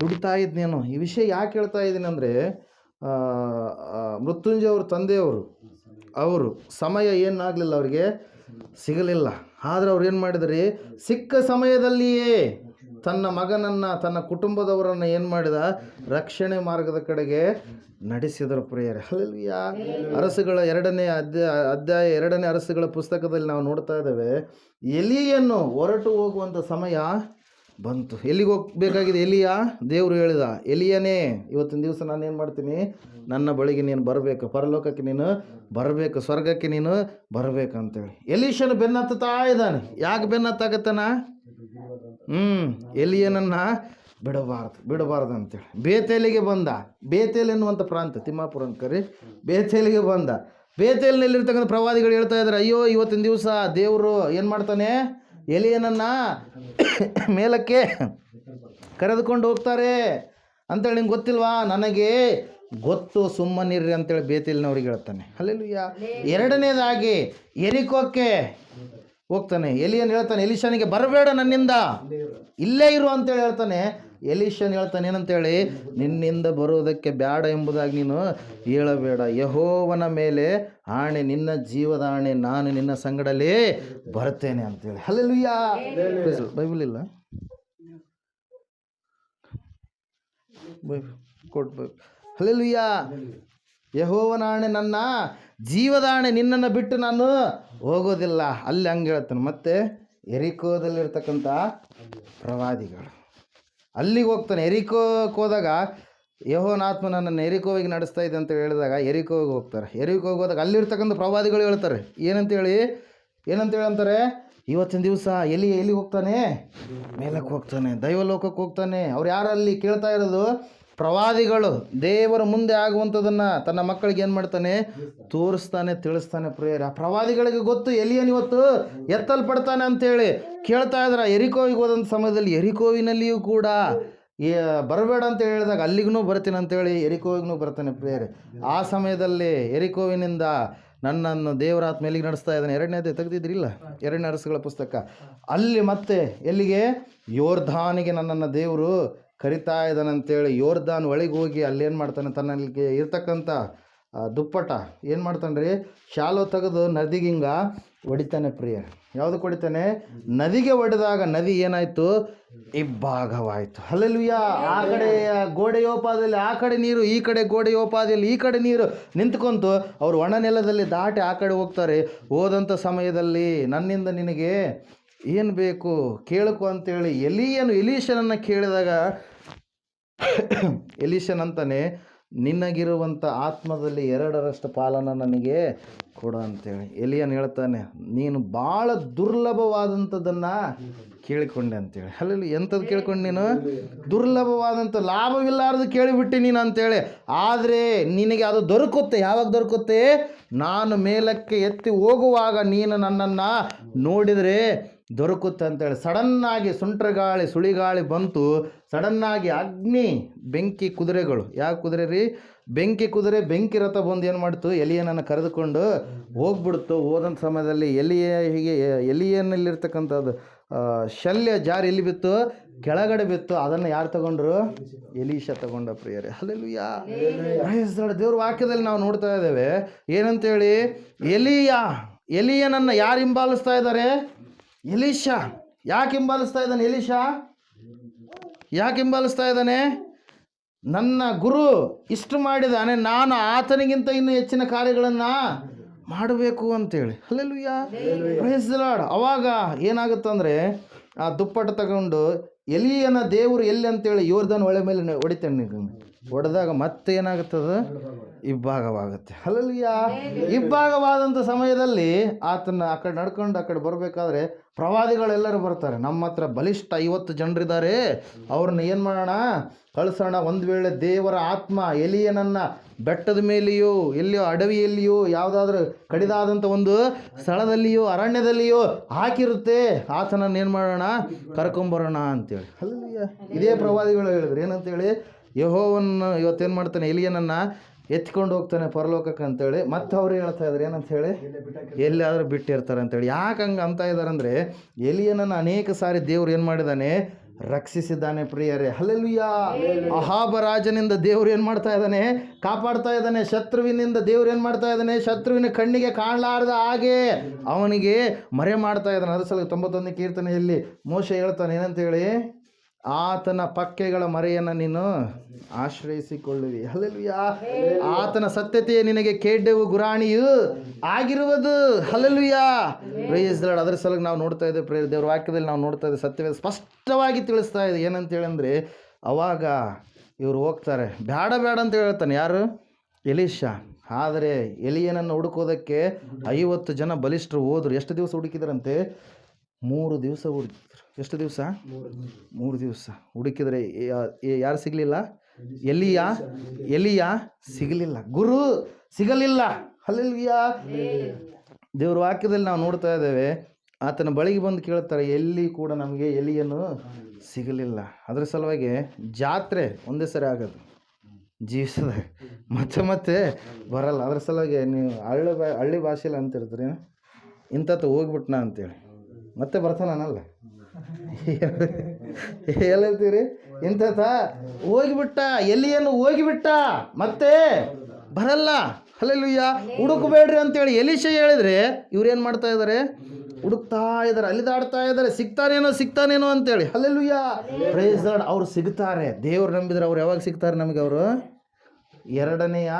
ದುಡಿತಾ ಇದ್ನೇನು. ಈ ವಿಷಯ ಯಾಕೆ ಹೇಳ್ತಾ ಇದ್ದೀನಿ ಅಂದರೆ, ಮೃತ್ಯುಂಜಯ ಅವ್ರ ತಂದೆಯವರು ಅವರು ಸಮಯ ಏನಾಗಲಿಲ್ಲ, ಅವರಿಗೆ ಸಿಗಲಿಲ್ಲ. ಆದರೆ ಅವ್ರು ಏನು ಮಾಡಿದ್ರಿ? ಸಿಕ್ಕ ಸಮಯದಲ್ಲಿಯೇ ತನ್ನ ಮಗನನ್ನು, ತನ್ನ ಕುಟುಂಬದವರನ್ನು ಏನು ಮಾಡಿದ? ರಕ್ಷಣೆ ಮಾರ್ಗದ ಕಡೆಗೆ ನಡೆಸಿದರು ಪ್ರಿಯರೇ. ಹಲ್ಲೆಲೂಯಾ. ಅರಸುಗಳ 2ನೇ ಅಧ್ಯಾಯ 2ನೇ ಅರಸುಗಳ ಪುಸ್ತಕದಲ್ಲಿ ನಾವು ನೋಡ್ತಾ ಇದ್ದೇವೆ, ಎಲಿಯನ್ನು ಹೊರಟು ಹೋಗುವಂಥ ಸಮಯ ಬಂತು. ಎಲ್ಲಿಗೆ ಹೋಗಬೇಕಾಗಿದೆ ಎಲಿಯ? ದೇವರು ಹೇಳಿದ, ಎಲಿಯನೇ ಇವತ್ತಿನ ದಿವಸ ನಾನು ಏನು ಮಾಡ್ತೀನಿ? ನನ್ನ ಬಳಿಗೆ ನೀನು ಬರಬೇಕು, ಪರಲೋಕಕ್ಕೆ ನೀನು ಬರಬೇಕು, ಸ್ವರ್ಗಕ್ಕೆ ನೀನು ಬರಬೇಕಂತೇಳಿ ಎಲೀಷನು ಬೆನ್ನತ್ತಾ ಇದ್ದಾನೆ. ಯಾಕೆ ಬೆನ್ನತ್ತಾಗತ್ತಾನ? ಎಲಿಯನನ್ನು ಬಿಡಬಾರ್ದು ಅಂತೇಳಿ ಬೇತೇಲಿಗೆ ಬಂದ. ಬೇತೇಲ್ ಎನ್ನುವಂಥ ಪ್ರಾಂತ, ತಿಮ್ಮಾಪುರ ಅಂತ ಕರಿ, ಬೇತೇಲಿಗೆ ಬಂದ. ಬೇತೇಲಿನಲ್ಲಿರ್ತಕ್ಕಂಥ ಪ್ರವಾದಿಗಳು ಹೇಳ್ತಾ ಇದ್ದಾರೆ, ಅಯ್ಯೋ ಇವತ್ತಿನ ದಿವಸ ದೇವರು ಏನು ಮಾಡ್ತಾನೆ? ಎಲಿಯನನ್ನು ಮೇಲಕ್ಕೆ ಕರೆದುಕೊಂಡು ಹೋಗ್ತಾರೆ ಅಂತೇಳಿ ನಿಂಗೆ ಗೊತ್ತಿಲ್ವಾ? ನನಗೆ ಗೊತ್ತು, ಸುಮ್ಮನಿರ್ರಿ ಅಂತೇಳಿ ಬೇತೇಲಿನವ್ರಿಗೆ ಹೇಳ್ತಾನೆ. ಹಲ್ಲೆಲೂಯಾ. 2ನೇದಾಗಿ ಎರಿಕೋಕ್ಕೆ ಹೋಗ್ತಾನೆ. ಎಲಿಯನ್ ಹೇಳ್ತಾನೆ ಎಲೀಷನಿಗೆ, ಬರಬೇಡ ನನ್ನಿಂದ, ಇಲ್ಲೇ ಇರು ಅಂತೇಳಿ ಹೇಳ್ತಾನೆ. ಎಲೀಷನ್ ಹೇಳ್ತಾನೆ ಏನಂತೇಳಿ, ನಿನ್ನಿಂದ ಬರುವುದಕ್ಕೆ ಬೇಡ ಎಂಬುದಾಗಿ ನೀನು ಹೇಳಬೇಡ, ಯೆಹೋವನ ಮೇಲೆ ಆಣೆ, ನಿನ್ನ ಜೀವದ ಆಣೆ, ನಾನು ನಿನ್ನ ಸಂಗಡಲೇ ಬರ್ತೇನೆ ಅಂತೇಳಿ. ಹಲ್ಲೆಲೂಯಾ. ಬೈಬಲ್ ಇಲ್ಲ? ಹಲ್ಲೆಲೂಯಾ. ಯೆಹೋವನ ಆಣೆ, ನನ್ನ ಜೀವದಾಣೆ, ನಿನ್ನನ್ನು ಬಿಟ್ಟು ನಾನು ಹೋಗೋದಿಲ್ಲ. ಅಲ್ಲಿ ಹಂಗೆ ಹೇಳ್ತಾನೆ. ಮತ್ತು ಎರಿಕೋದಲ್ಲಿರ್ತಕ್ಕಂಥ ಪ್ರವಾದಿಗಳು ಅಲ್ಲಿಗೆ ಹೋಗ್ತಾನೆ. ಎರಿಕೋಕ್ಕೆ ಹೋದಾಗ ಯೆಹೋವನ ಆತ್ಮ ನನ್ನನ್ನು ಎರಿಕೋವಿಗೆ ನಡೆಸ್ತಾ ಇದೆ ಅಂತ ಹೇಳಿದಾಗ ಎರಿಕೋವಿಗೆ ಹೋಗ್ತಾರೆ. ಎರಿಕೋವಿಗೆ ಹೋದಾಗ ಅಲ್ಲಿರ್ತಕ್ಕಂಥ ಪ್ರವಾದಿಗಳು ಹೇಳ್ತಾರೆ ಏನಂತೇಳಿ ಅಂತಾರೆ, ಇವತ್ತಿನ ದಿವಸ ಎಲ್ಲಿಗೆ ಹೋಗ್ತಾನೆ? ಮೇಲಕ್ಕೆ ಹೋಗ್ತಾನೆ, ದೈವಲೋಕಕ್ಕೆ ಹೋಗ್ತಾನೆ. ಅವ್ರು ಯಾರಲ್ಲಿ ಕೇಳ್ತಾ ಇರೋದು? ಪ್ರವಾದಿಗಳು. ದೇವರ ಮುಂದೆ ಆಗುವಂಥದ್ದನ್ನು ತನ್ನ ಮಕ್ಕಳಿಗೆ ಏನು ಮಾಡ್ತಾನೆ? ತೋರಿಸ್ತಾನೆ, ತಿಳಿಸ್ತಾನೆ ಪ್ರಿಯರೇ. ಆ ಪ್ರವಾದಿಗಳಿಗೆ ಗೊತ್ತು ಎಲಿಯನ್ ಇವತ್ತು ಎತ್ತಲ್ಪಡ್ತಾನೆ ಅಂತೇಳಿ ಕೇಳ್ತಾ ಇದ್ರ. ಎರಿಕೋವಿಗೆ ಹೋದಂಥ ಸಮಯದಲ್ಲಿ ಎರಿಕೋವಿನಲ್ಲಿಯೂ ಕೂಡ ಬರಬೇಡ ಅಂತ ಹೇಳಿದಾಗ ಅಲ್ಲಿಗೂ ಬರ್ತೀನಿ ಅಂತೇಳಿ ಎರಿಕೋವಿಗೂ ಬರ್ತಾನೆ ಪ್ರಿಯರೇ. ಆ ಸಮಯದಲ್ಲಿ ಎರಿಕೋವಿನಿಂದ ನನ್ನನ್ನು ದೇವರಾತ್ಮ ಎಲ್ಲಿಗೆ ನಡೆಸ್ತಾ ಇದ್ದಾನೆ? 2ನೇದೇ ತೆಗೆದಿದ್ರಿಲ್ಲ, 2ನೇ ಅರಸುಗಳ ಪುಸ್ತಕ. ಅಲ್ಲಿ ಮತ್ತೆ ಎಲ್ಲಿಗೆ? ಯೋರ್ಧಾನಿಗೆ ನನ್ನನ್ನು ದೇವರು ಕರಿತಾ ಇದ್ದಾನಂತೇಳಿ ಯೋರ್ಧಾನ್ ಒಳಗೆ ಹೋಗಿ ಅಲ್ಲೇನು ಮಾಡ್ತಾನೆ? ತನ್ನಲ್ಲಿಗೆ ಇರ್ತಕ್ಕಂಥ ದುಪ್ಪಟ ಏನು ಮಾಡ್ತಾನೆ ರೀ? ಶಾಲು ತೆಗೆದು ನದಿಗಿಂಗ ಹೊಡಿತಾನೆ ಪ್ರಿಯ. ಯಾವುದಕ್ಕೆ ಹೊಡಿತಾನೆ? ನದಿಗೆ ಹೊಡೆದಾಗ ನದಿ ಏನಾಯಿತು? ಇಬ್ಬಾಗವಾಯಿತು. ಹಲ್ಲೆಲೂಯಾ. ಆ ಕಡೆ ಗೋಡೆಯೋಪಾದಿಯಲ್ಲಿ ಆ ಕಡೆ ನೀರು, ಈ ಕಡೆ ಗೋಡೆಯೋಪಾದಿಯಲ್ಲಿ ಈ ಕಡೆ ನೀರು ನಿಂತ್ಕೊಂತು ಅವರು ಒಣ ನೆಲದಲ್ಲಿ ದಾಟಿ ಆ ಕಡೆ ಹೋಗ್ತಾರೆ. ಹೋದಂಥ ಸಮಯದಲ್ಲಿ ನನ್ನಿಂದ ನಿನಗೆ ಏನು ಬೇಕು ಕೇಳಕು ಅಂತೇಳಿ ಎಲೀಷನನ್ನು ಕೇಳಿದಾಗ ಎಲೀಷನ್ ಅಂತಾನೆ, ನಿನಗಿರುವಂಥ ಆತ್ಮದಲ್ಲಿ 2ರಷ್ಟು ಪಾಲನ್ನು ನನಗೆ ಕೊಡು ಅಂತೇಳಿ. ಎಲಿಯನ್ ಹೇಳ್ತಾನೆ, ನೀನು ಭಾಳ ದುರ್ಲಭವಾದಂಥದ್ದನ್ನು ಕೇಳಿಕೊಂಡೆ ಅಂತೇಳಿ. ಅಲ್ಲಿ ಎಂಥದ್ದು ಕೇಳ್ಕೊಂಡು ನೀನು? ದುರ್ಲಭವಾದಂಥ, ಲಾಭವಿಲ್ಲಾರ್ದು ಕೇಳಿಬಿಟ್ಟು ನೀನು ಅಂತೇಳಿ. ಆದರೆ ನಿನಗೆ ಅದು ದೊರಕುತ್ತೆ. ಯಾವಾಗ ದೊರಕುತ್ತೆ? ನಾನು ಮೇಲಕ್ಕೆ ಎತ್ತಿ ಹೋಗುವಾಗ ನೀನು ನನ್ನನ್ನು ನೋಡಿದರೆ ದೊರಕುತ್ತೆ ಅಂತೇಳಿ. ಸಡನ್ನಾಗಿ ಸುಂಟ್ರಗಾಳಿ ಸುಳಿಗಾಳಿ ಬಂತು. ಸಡನ್ನಾಗಿ ಅಗ್ನಿ ಬೆಂಕಿ ಕುದುರೆಗಳು, ಯಾವ ಕುದುರೆ ರೀ? ಬೆಂಕಿ ಕುದುರೆ, ಬೆಂಕಿ ರಥ ಬಂದು ಏನು ಮಾಡ್ತು? ಎಲಿಯನನ್ನು ಕರೆದುಕೊಂಡು ಹೋಗ್ಬಿಡ್ತು. ಹೋದಂಥ ಸಮಯದಲ್ಲಿ ಎಲಿಯನ್ನಲ್ಲಿರ್ತಕ್ಕಂಥದ್ದು ಶಲ್ಯ ಜಾರಿ ಎಲ್ಲಿ ಬಿತ್ತು? ಕೆಳಗಡೆ ಬಿತ್ತು. ಅದನ್ನು ಯಾರು ತಗೊಂಡ್ರು? ಎಲೀಷ ತಗೊಂಡ ಪ್ರಿಯರೇ. ಹಲ್ಲೆಲೂಯಾ. Praise the Lord. ದೇವ್ರ ವಾಕ್ಯದಲ್ಲಿ ನಾವು ನೋಡ್ತಾ ಇದ್ದೇವೆ ಏನಂತೇಳಿ, ಎಲಿಯನನ್ನು ಯಾರು ಹಿಂಬಾಲಿಸ್ತಾ ಇದ್ದಾರೆ? ಎಲೀಷ. ಯಾಕೆ ಹಿಂಬಾಲಿಸ್ತಾ ಇದ್ದಾನೆ ಎಲೀಷ? ಯಾಕೆ ಹಿಂಬಾಲಿಸ್ತಾ ಇದ್ದಾನೆ? ನನ್ನ ಗುರು ಇಷ್ಟು ಮಾಡಿದ್ದಾನೆ, ನಾನು ಆತನಿಗಿಂತ ಇನ್ನೂ ಹೆಚ್ಚಿನ ಕಾರ್ಯಗಳನ್ನು ಮಾಡಬೇಕು ಅಂತೇಳಿ. ಹಲ್ಲೆಲೂಯಾ. Praise the Lord. ಅವಾಗ ಏನಾಗುತ್ತಂದರೆ ಆ ದುಪ್ಪಟ್ಟು ತಗೊಂಡು ಎಲಿಯನ ದೇವರು ಎಲ್ಲಿ ಅಂತೇಳಿ ಯೋರ್ದನ್ ಹೊಳೆ ಮೇಲೆ ಹೊಡಿತಾನೆ. ಹೊಡೆದಾಗ ಮತ್ತೆ ಏನಾಗುತ್ತದೆ? ಇಬ್ಬಾಗವಾಗುತ್ತೆ. ಹಲ್ಲೆಲೂಯಾ. ಇಬ್ಬಾಗವಾದಂಥ ಸಮಯದಲ್ಲಿ ಆತನ ಆ ಕಡೆ ನಡ್ಕೊಂಡು ಆ ಕಡೆ ಬರಬೇಕಾದ್ರೆ ಪ್ರವಾದಿಗಳೆಲ್ಲರೂ ಬರ್ತಾರೆ. ನಮ್ಮ ಹತ್ರ ಬಲಿಷ್ಠ 50 ಜನರಿದ್ದಾರೆ, ಅವ್ರನ್ನ ಏನು ಮಾಡೋಣ? ಕಳಿಸೋಣ. ಒಂದು ವೇಳೆ ದೇವರ ಆತ್ಮ ಎಲಿಯನನ್ನು ಬೆಟ್ಟದ ಮೇಲೆಯೋ ಎಲ್ಲಿಯೋ ಅಡವಿಯಲ್ಲಿಯೋ ಯಾವುದಾದ್ರೂ ಕಡಿದಾದಂಥ ಒಂದು ಸ್ಥಳದಲ್ಲಿಯೋ ಅರಣ್ಯದಲ್ಲಿಯೋ ಹಾಕಿರುತ್ತೆ, ಆತನನ್ನು ಏನು ಮಾಡೋಣ? ಕರ್ಕೊಂಬರೋಣ ಅಂತೇಳಿ. ಹಲ್ಲೆಲೂಯಾ. ಇದೇ ಪ್ರವಾದಿಗಳು ಹೇಳಿದ್ರು ಏನಂತೇಳಿ, ಯೆಹೋವನು ಇವತ್ತೇನು ಮಾಡ್ತಾನೆ? ಎಲಿಯನನ್ನು ಎತ್ಕೊಂಡು ಹೋಗ್ತಾನೆ ಪರಲೋಕಕ್ಕೆ ಅಂತೇಳಿ. ಮತ್ತೆ ಅವ್ರು ಹೇಳ್ತಾ ಇದ್ದಾರೆ ಏನಂತ ಹೇಳಿ, ಎಲ್ಲಿಯಾದರೂ ಬಿಟ್ಟಿರ್ತಾರೆ ಅಂತೇಳಿ. ಯಾಕೆ ಹಂಗೆ ಅಂತ ಇದ್ದಾರೆ ಅಂದರೆ, ಎಲಿಯನನ್ನು ಅನೇಕ ಸಾರಿ ದೇವ್ರು ಏನು ಮಾಡಿದ್ದಾನೆ? ರಕ್ಷಿಸಿದ್ದಾನೆ ಪ್ರಿಯರೇ. ಹಲ್ಲೆಲೂಯಾ. ಅಹಾಬ ರಾಜನಿಂದ ದೇವ್ರು ಏನು ಮಾಡ್ತಾ ಇದ್ದಾನೆ? ಕಾಪಾಡ್ತಾ ಇದ್ದಾನೆ. ಶತ್ರುವಿನಿಂದ ದೇವ್ರು ಏನು ಮಾಡ್ತಾ ಇದ್ದಾನೆ? ಶತ್ರುವಿನ ಕಣ್ಣಿಗೆ ಕಾಣಲಾರ್ದ ಹಾಗೆ ಅವನಿಗೆ ಮರೆ ಮಾಡ್ತಾ ಇದ್ದಾನೆ. ಅದ್ರ ಸಲ 91ನೇ ಕೀರ್ತನೆಯಲ್ಲಿ ಮೋಶೆ ಹೇಳ್ತಾನೆ ಏನಂತೇಳಿ, ಆತನ ಪಕ್ಕೆಗಳ ಮರೆಯನ್ನು ನೀನು ಆಶ್ರಯಿಸಿಕೊಳ್ಳುವಿ. ಹಲ್ಲೆಲೂಯಾ. ಆತನ ಸತ್ಯತೆಯೇ ನಿನಗೆ ಕೇಡ್ಡೆವು ಗುರಾಣಿಯು ಆಗಿರುವುದು. ಹಲ್ಲೆಲೂಯಾ. Praise the lord. ಅದರ ಸಲುವಾಗಿ ನಾವು ನೋಡ್ತಾ ಇದ್ದೇವೆ ಪ್ರೇರ ದೇವರ ವಾಕ್ಯದಲ್ಲಿ ನಾವು ನೋಡ್ತಾ ಇದ್ದೇವೆ, ಸತ್ಯವೇ ಸ್ಪಷ್ಟವಾಗಿ ತಿಳಿಸ್ತಾ ಇದೆ. ಏನಂತೇಳಿ ಅಂದರೆ, ಅವಾಗ ಇವರು ಹೋಗ್ತಾರೆ. ಬೇಡ ಬೇಡ ಅಂತ ಹೇಳ್ತಾನೆ ಯಾರು? ಎಲೀಷ. ಆದರೆ ಎಲಿಯನನ್ನು ಹುಡುಕೋದಕ್ಕೆ 50 ಜನ ಬಲಿಷ್ಠರು ಹೋದರು. ಎಷ್ಟು ದಿವಸ ಹುಡುಕಿದ್ರಂತೆ? 3 ದಿವಸ ಹುಡುಕಿದ್ರು. ಎಷ್ಟು ದಿವಸ? 3 ದಿವಸ ಹುಡುಕಿದರೆ ಯಾರು ಸಿಗಲಿಲ್ಲ? ಎಲಿಯ ಸಿಗಲಿಲ್ಲ, ಗುರು ಸಿಗಲಿಲ್ಲ. ಹಲ್ಲೆಲೂಯಾ. ದೇವ್ರ ವಾಕ್ಯದಲ್ಲಿ ನಾವು ನೋಡ್ತಾ ಇದ್ದೇವೆ, ಆತನ ಬಳಿಗೆ ಬಂದು ಕೇಳ್ತಾರೆ, ಎಲ್ಲಿ ಕೂಡ ನಮಗೆ ಎಲಿಯನ್ನು ಸಿಗಲಿಲ್ಲ. ಅದರ ಸಲುವಾಗಿ ಜಾತ್ರೆ ಒಂದೇ ಸರಿ ಆಗೋದು ಜೀವಿಸದ, ಮತ್ತೆ ಮತ್ತೆ ಬರಲ್ಲ. ಅದ್ರ ಸಲುವಾಗಿ ನೀವು ಹಳ್ಳಿ ಭಾಷೆಯಲ್ಲಿ ಅಂತಿರ್ತೀರಿ, ಇಂಥದ್ದು ಹೋಗ್ಬಿಟ್ನಾ ಅಂತೇಳಿ ಮತ್ತೆ ಬರ್ತಾನಲ್ಲ. ಹೇಳ್ತೀರಿ, ಇಂಥತ ಹೋಗಿಬಿಟ್ಟ, ಎಲಿಯನ್ನು ಹೋಗಿಬಿಟ್ಟ, ಮತ್ತೆ ಬರಲ್ಲ. ಹಲ್ಲೆಲೂಯಾ. ಹುಡುಕಬೇಡ್ರಿ ಅಂತೇಳಿ ಎಲೀಷ ಹೇಳಿದ್ರೆ ಇವ್ರೇನು ಮಾಡ್ತಾ ಇದ್ದಾರೆ? ಹುಡುಕ್ತಾ ಇದ್ದಾರೆ, ಅಲಿದಾಡ್ತಾ ಇದ್ದಾರೆ, ಸಿಗ್ತಾನೇನೋ ಅಂತೇಳಿ. ಹಲ್ಲೆಲೂಯಾ. Praise the Lord. ಅವ್ರು ಸಿಗ್ತಾರೆ. ದೇವ್ರು ನಂಬಿದ್ರೆ ಅವ್ರು ಯಾವಾಗ ಸಿಗ್ತಾರೆ ನಮಗೆ? ಅವರು ಎರಡನೆಯ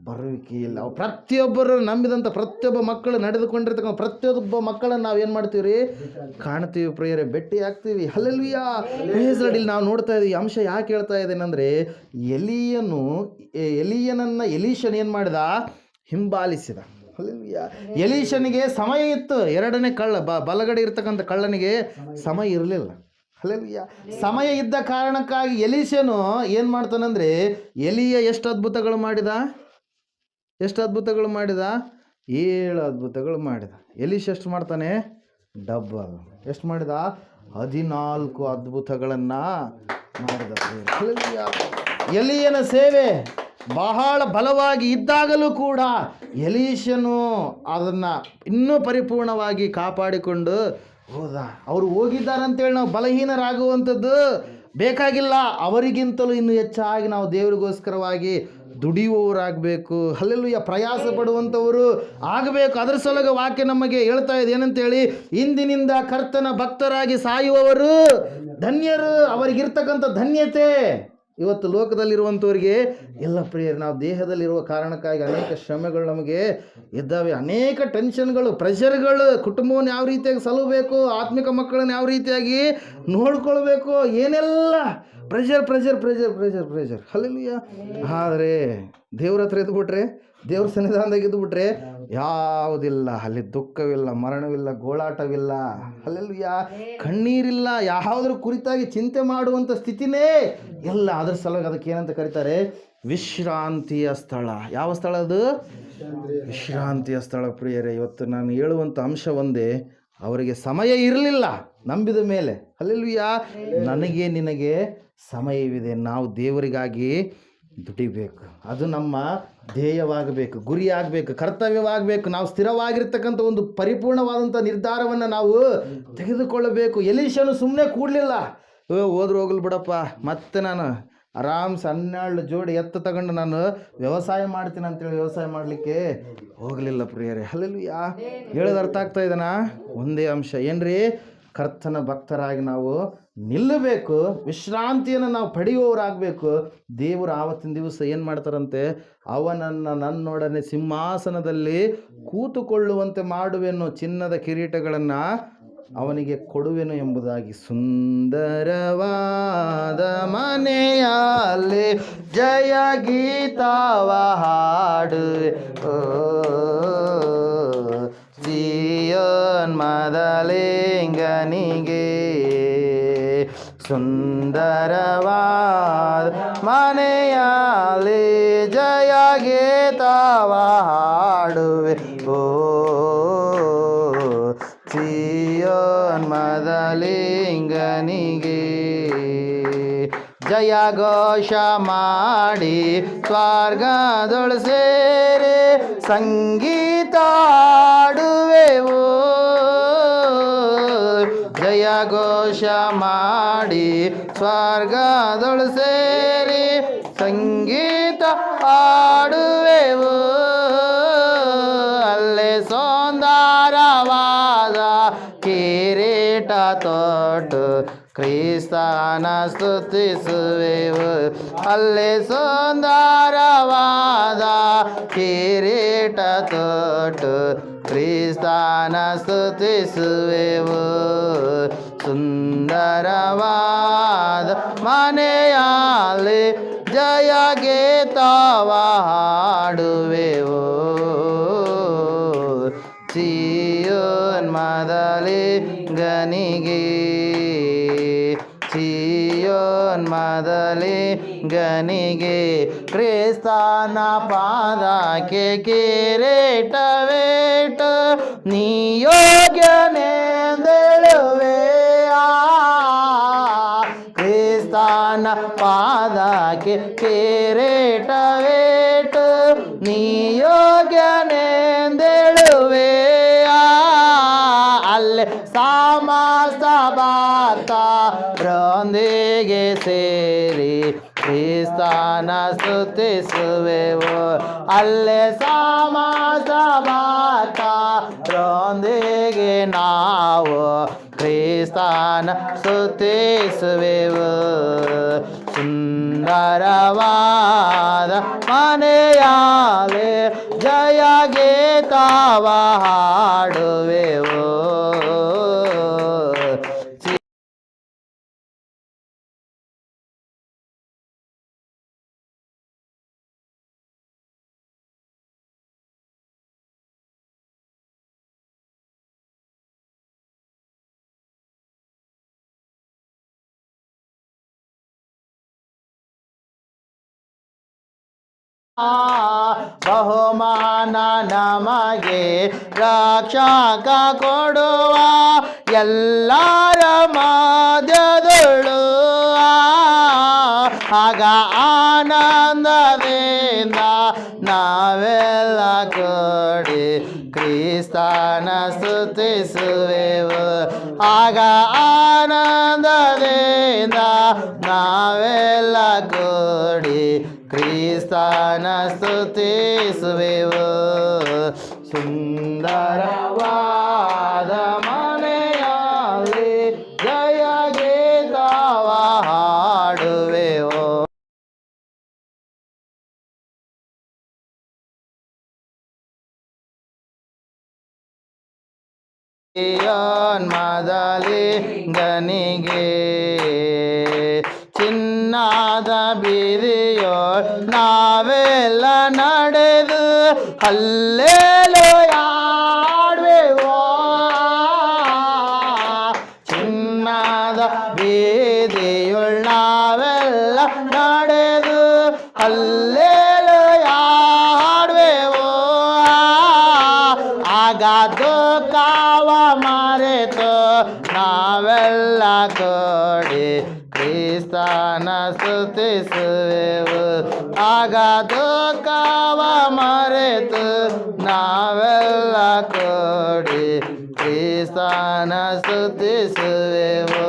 ಬರುವಿಕೆಯಿಲ್ಲ. ಪ್ರತಿಯೊಬ್ಬರು ನಂಬಿದಂಥ ಪ್ರತಿಯೊಬ್ಬ ಮಕ್ಕಳು ನಡೆದುಕೊಂಡಿರ್ತಕ್ಕಂಥ ಪ್ರತಿಯೊಬ್ಬ ಮಕ್ಕಳನ್ನು ನಾವು ಏನು ಮಾಡ್ತೀವಿ ರೀ? ಕಾಣ್ತೀವಿ ಪ್ರಿಯರೇ, ಭೇಟಿ ಆಗ್ತೀವಿ. ಹಲ್ಲೆಲೂಯಾ. Praise the Lord. ಇಲ್ಲಿ ನಾವು ನೋಡ್ತಾ ಇದ್ದೀವಿ. ಅಂಶ ಯಾಕೆ ಹೇಳ್ತಾ ಇದ್ದೇನೆಂದರೆ, ಎಲಿಯನನ್ನು ಎಲೀಷನ್ ಏನು ಮಾಡಿದ? ಹಿಂಬಾಲಿಸಿದ. ಹಲ್ಲೆಲೂಯಾ. ಎಲೀಷನಿಗೆ ಸಮಯ ಇತ್ತು. ಎರಡನೇ ಕಳ್ಳ ಬಲಗಡೆ ಇರ್ತಕ್ಕಂಥ ಕಳ್ಳನಿಗೆ ಸಮಯ ಇರಲಿಲ್ಲ. ಹಲ್ಲೆಲೂಯಾ. ಸಮಯ ಇದ್ದ ಕಾರಣಕ್ಕಾಗಿ ಎಲೀಷನು ಏನು ಮಾಡ್ತಾನಂದರೆ, ಎಲಿಯ ಎಷ್ಟು ಅದ್ಭುತಗಳು ಮಾಡಿದ? 7 ಅದ್ಭುತಗಳು ಮಾಡಿದ. ಎಲೀಷ ಎಷ್ಟು ಮಾಡ್ತಾನೆ? ಡಬ್ಬಲ್. ಎಷ್ಟು ಮಾಡಿದ? 14 ಅದ್ಭುತಗಳನ್ನು ಮಾಡಿದ. ಹಲ್ಲೆಲೂಯಾ. ಎಲಿಯನ ಸೇವೆ ಬಹಳ ಬಲವಾಗಿ ಇದ್ದಾಗಲೂ ಕೂಡ ಎಲೀಷನು ಅದನ್ನು ಇನ್ನೂ ಪರಿಪೂರ್ಣವಾಗಿ ಕಾಪಾಡಿಕೊಂಡು ಹೋದ. ಅವರು ಹೋಗಿದ್ದಾರಂತೇಳಿ ನಾವು ಬಲಹೀನರಾಗುವಂಥದ್ದು ಬೇಕಾಗಿಲ್ಲ. ಅವರಿಗಿಂತಲೂ ಇನ್ನೂ ಹೆಚ್ಚಾಗಿ ನಾವು ದೇವರಿಗೋಸ್ಕರವಾಗಿ ದುಡಿಯುವವರಾಗಬೇಕು. ಹಲ್ಲೆಲೂಯಾ. ಪ್ರಯಾಸ ಪಡುವಂಥವರು ಆಗಬೇಕು. ಅದರ ಸಲುವಾಗಿ ವಾಕ್ಯ ನಮಗೆ ಹೇಳ್ತಾ ಇದೆ ಏನಂತೇಳಿ, ಇಂದಿನಿಂದ ಕರ್ತನ ಭಕ್ತರಾಗಿ ಸಾಯುವವರು ಧನ್ಯರು. ಅವರಿಗಿರ್ತಕ್ಕಂಥ ಧನ್ಯತೆ ಇವತ್ತು ಲೋಕದಲ್ಲಿರುವಂಥವ್ರಿಗೆ ಎಲ್ಲ ಪ್ರಿಯರು. ನಾವು ದೇಹದಲ್ಲಿರುವ ಕಾರಣಕ್ಕಾಗಿ ಅನೇಕ ಶ್ರಮೆಗಳು ನಮಗೆ ಇದ್ದಾವೆ, ಅನೇಕ ಟೆನ್ಷನ್ಗಳು, ಪ್ರೆಷರ್ಗಳು. ಕುಟುಂಬವನ್ನು ಯಾವ ರೀತಿಯಾಗಿ ಸಲಹಬೇಕು, ಆತ್ಮಿಕ ಮಕ್ಕಳನ್ನು ಯಾವ ರೀತಿಯಾಗಿ ನೋಡ್ಕೊಳ್ಬೇಕು, ಏನೆಲ್ಲ ಪ್ರೆಷರ್. ಹಲ್ಲೆಲೂಯಾ. ಆದರೆ ದೇವ್ರ ಹತ್ರ ಇದ್ಬಿಟ್ರೆ, ದೇವ್ರ ಸನ್ನಿಧಾನದಾಗ ಇದ್ಬಿಟ್ರೆ ಯಾವುದಿಲ್ಲ. ಅಲ್ಲಿ ದುಃಖವಿಲ್ಲ, ಮರಣವಿಲ್ಲ, ಗೋಳಾಟವಿಲ್ಲ. ಹಲ್ಲೆಲೂಯಾ. ಕಣ್ಣೀರಿಲ್ಲ, ಯಾವುದ್ರ ಕುರಿತಾಗಿ ಚಿಂತೆ ಮಾಡುವಂಥ ಸ್ಥಿತಿನೇ ಎಲ್ಲ. ಅದ್ರ ಸಲುವಾಗಿ ಅದಕ್ಕೆ ಏನಂತ ಕರೀತಾರೆ? ವಿಶ್ರಾಂತಿಯ ಸ್ಥಳ. ಯಾವ ಸ್ಥಳ ಅದು? ವಿಶ್ರಾಂತಿಯ ಸ್ಥಳ ಪ್ರಿಯರೇ. ಇವತ್ತು ನಾನು ಹೇಳುವಂಥ ಅಂಶ ಒಂದೇ, ಅವರಿಗೆ ಸಮಯ ಇರಲಿಲ್ಲ ನಂಬಿದ ಮೇಲೆ. ಹಲ್ಲೆಲೂಯಾ. ನನಗೆ ನಿನಗೆ ಸಮಯವಿದೆ. ನಾವು ದೇವರಿಗಾಗಿ ದುಡಿಬೇಕು. ಅದು ನಮ್ಮ ಧ್ಯೇಯವಾಗಬೇಕು, ಗುರಿಯಾಗಬೇಕು, ಕರ್ತವ್ಯವಾಗಬೇಕು. ನಾವು ಸ್ಥಿರವಾಗಿರ್ತಕ್ಕಂಥ ಒಂದು ಪರಿಪೂರ್ಣವಾದಂಥ ನಿರ್ಧಾರವನ್ನು ನಾವು ತೆಗೆದುಕೊಳ್ಳಬೇಕು. ಎಲೀಷನು ಸುಮ್ಮನೆ ಕೂಡಲಿಲ್ಲ. ಹೋದ್ರೆ ಹೋಗ್ಲಿ ಬಿಡಪ್ಪ, ಮತ್ತೆ ನಾನು ಆರಾಮ್ 12 ಜೋಡಿ ಎತ್ತು ತಗೊಂಡು ನಾನು ವ್ಯವಸಾಯ ಮಾಡ್ತೀನಿ ಅಂತೇಳಿ ವ್ಯವಸಾಯ ಮಾಡಲಿಕ್ಕೆ ಹೋಗಲಿಲ್ಲ ಪ್ರಿಯರೇ. ಹಲ್ಲೆಲೂಯಾ. ಹೇಳೋದು ಅರ್ಥ ಆಗ್ತಾ ಇದೆನಾ? ಒಂದೇ ಅಂಶ ಏನ್ರಿ, ಕರ್ತನ ಭಕ್ತರಾಗಿ ನಾವು ನಿಲ್ಲಬೇಕು, ವಿಶ್ರಾಂತಿಯನ್ನು ನಾವು ಪಡೆಯುವವರಾಗಬೇಕು. ದೇವರು ಆವತ್ತಿನ ದಿವಸ ಏನು ಮಾಡ್ತಾರಂತೆ, ಅವನನ್ನು ನನ್ನೊಡನೆ ಸಿಂಹಾಸನದಲ್ಲಿ ಕೂತುಕೊಳ್ಳುವಂತೆ ಮಾಡುವೆನು, ಚಿನ್ನದ ಕಿರೀಟಗಳನ್ನು ಅವನಿಗೆ ಕೊಡುವೆನು ಎಂಬುದಾಗಿ. ಸುಂದರವಾದ ಮನೆಯಲ್ಲಿ ಜಯ ಗೀತವ ಹಾಡುವೆ, ಓ ಸಿಯೋನ್ ಮದಲಿಂಗನಿಗೆ. ಸುಂದರವಾದ ಮನೆಯಲ್ಲಿ ಜಯ ಗೀತವ ಹಾಡುವೆ, ಓ ಸಿಯೋನ್ ಮದಲಿಂಗನಿಗೆ. ಜಯ ಘೋಷ ಮಾಡಿ ಸ್ವರ್ಗದೊಳು ಸೇರಿ ಸಂಗೀತ ಹಾಡುವೆವು. ಜಯ ಘೋಷ ಮಾಡಿ ಸ್ವರ್ಗದೊಳು ಸೇರಿ ಸಂಗೀತ ಹಾಡುವೆವು. ಅಲ್ಲೇ ಸುಂದರವಾದ ಕಿರೀಟ ತೊಟ್ಟು ಕ್ರಿಸ್ತನ ಸ್ತುತಿಸುವೆವು. ಅಲ್ಲೇ ಸುಂದರವಾದ ಕಿರೀಟ ತೊಟ್ಟು ಕ್ರಿಸ್ತನ ಸ್ತುತಿಸುವೆವು. ಸುಂದರವಾದ ಮನೆಯಲ್ಲಿ ಜಯ ಗೀತವ ಹಾಡುವೆವು. ಸಿಯೋನ್ ಮದಲಿಂಗನಿಗೆ, ಸಿಯೋನ್ ಮದಲಿಂಗನಿಗೆ. ಕ್ರಿಸ್ತನ ಪಾದಕ್ಕೆ ಕಿರೀಟವೇಟು ನೀ ಯೋಗ್ಯನೆಂದೆಳುವೆ. ಕ್ರಿಸ್ತನ ಪಾದಕ್ಕೆ ಕಿರೀಟವೇಟು ನೀ ಯೋಗ್ಯನೆಂದೆಳುವೆ. ಅಲ್ಲೇ ಸಮಸ್ತ ಭಕ್ತರೊಂದಿಗೆ ಸೇರಿ ಕ್ರಿಸ್ತನ ಸ್ತುತಿಸುವೆವು. ಅಲ್ಲೇ ಸಮಸ್ತ ಭಕ್ತರೊಂದಿಗೆ ನಾವು ಕ್ರಿಸ್ತನ ಸ್ತುತಿಸುವೆವು. ಸುಂದರವಾದ ಮನೆಯಲ್ಲಿ ಜಯ ಗೀತವ ಹಾಡುವೆವು. ಬಹುಮಾನ ನಮಗೆ ರಕ್ಷಕ ಕೊಡುವ ಎಲ್ಲರ ಮಧ್ಯದಳು. ಆಗ ಆನಂದದಿಂದ ನಾವೆಲ್ಲ ಕೂಡಿ ಕ್ರಿಸ್ತನ ಸ್ತುತಿಸುವೆವು. ಆಗ ಆನಂದದಿಂದ ನಾವೆಲ್ಲ ಕೂಡಿ ಕ್ರಿಸ್ತನ ಸ್ತುತಿಸುವೆವು. ಸುಂದರವಾದ ಮನೆಯಲ್ಲಿ ಜಯ ಗೀತವ ಹಾಡುವೆವು. ಸಿಯೋನ್ ಮದಲಿಂಗನಿಗೆ. ಚಿನ್ನದ ಬೀದಿಯೋ ನಾವೆಲ್ಲ ನಡೆದು ಹಲ್ಲೆಲೂಯಾ ಹಾಡುವೆವು. ಚಿನ್ನದ ಬೀದಿಯೊಳ್ ನಾವೆಲ್ಲ ನಡೆದು ಹಲ್ಲೆಲೂಯಾ ಹಾಡುವೆವು. ಆಗ ದುಃಖವ ಮರೆತು ನಾವೆಲ್ಲ ಕೂಡಿ ಕ್ರಿಸ್ತನ ಸ್ತುತಿಸುವೆವು. ಆಗ ದುಃಖವ ಮರೆತು ನಾವೆಲ್ಲ ಕೂಡಿ ಕ್ರಿಸ್ತನ ಸ್ತುತಿಸುವೆವು.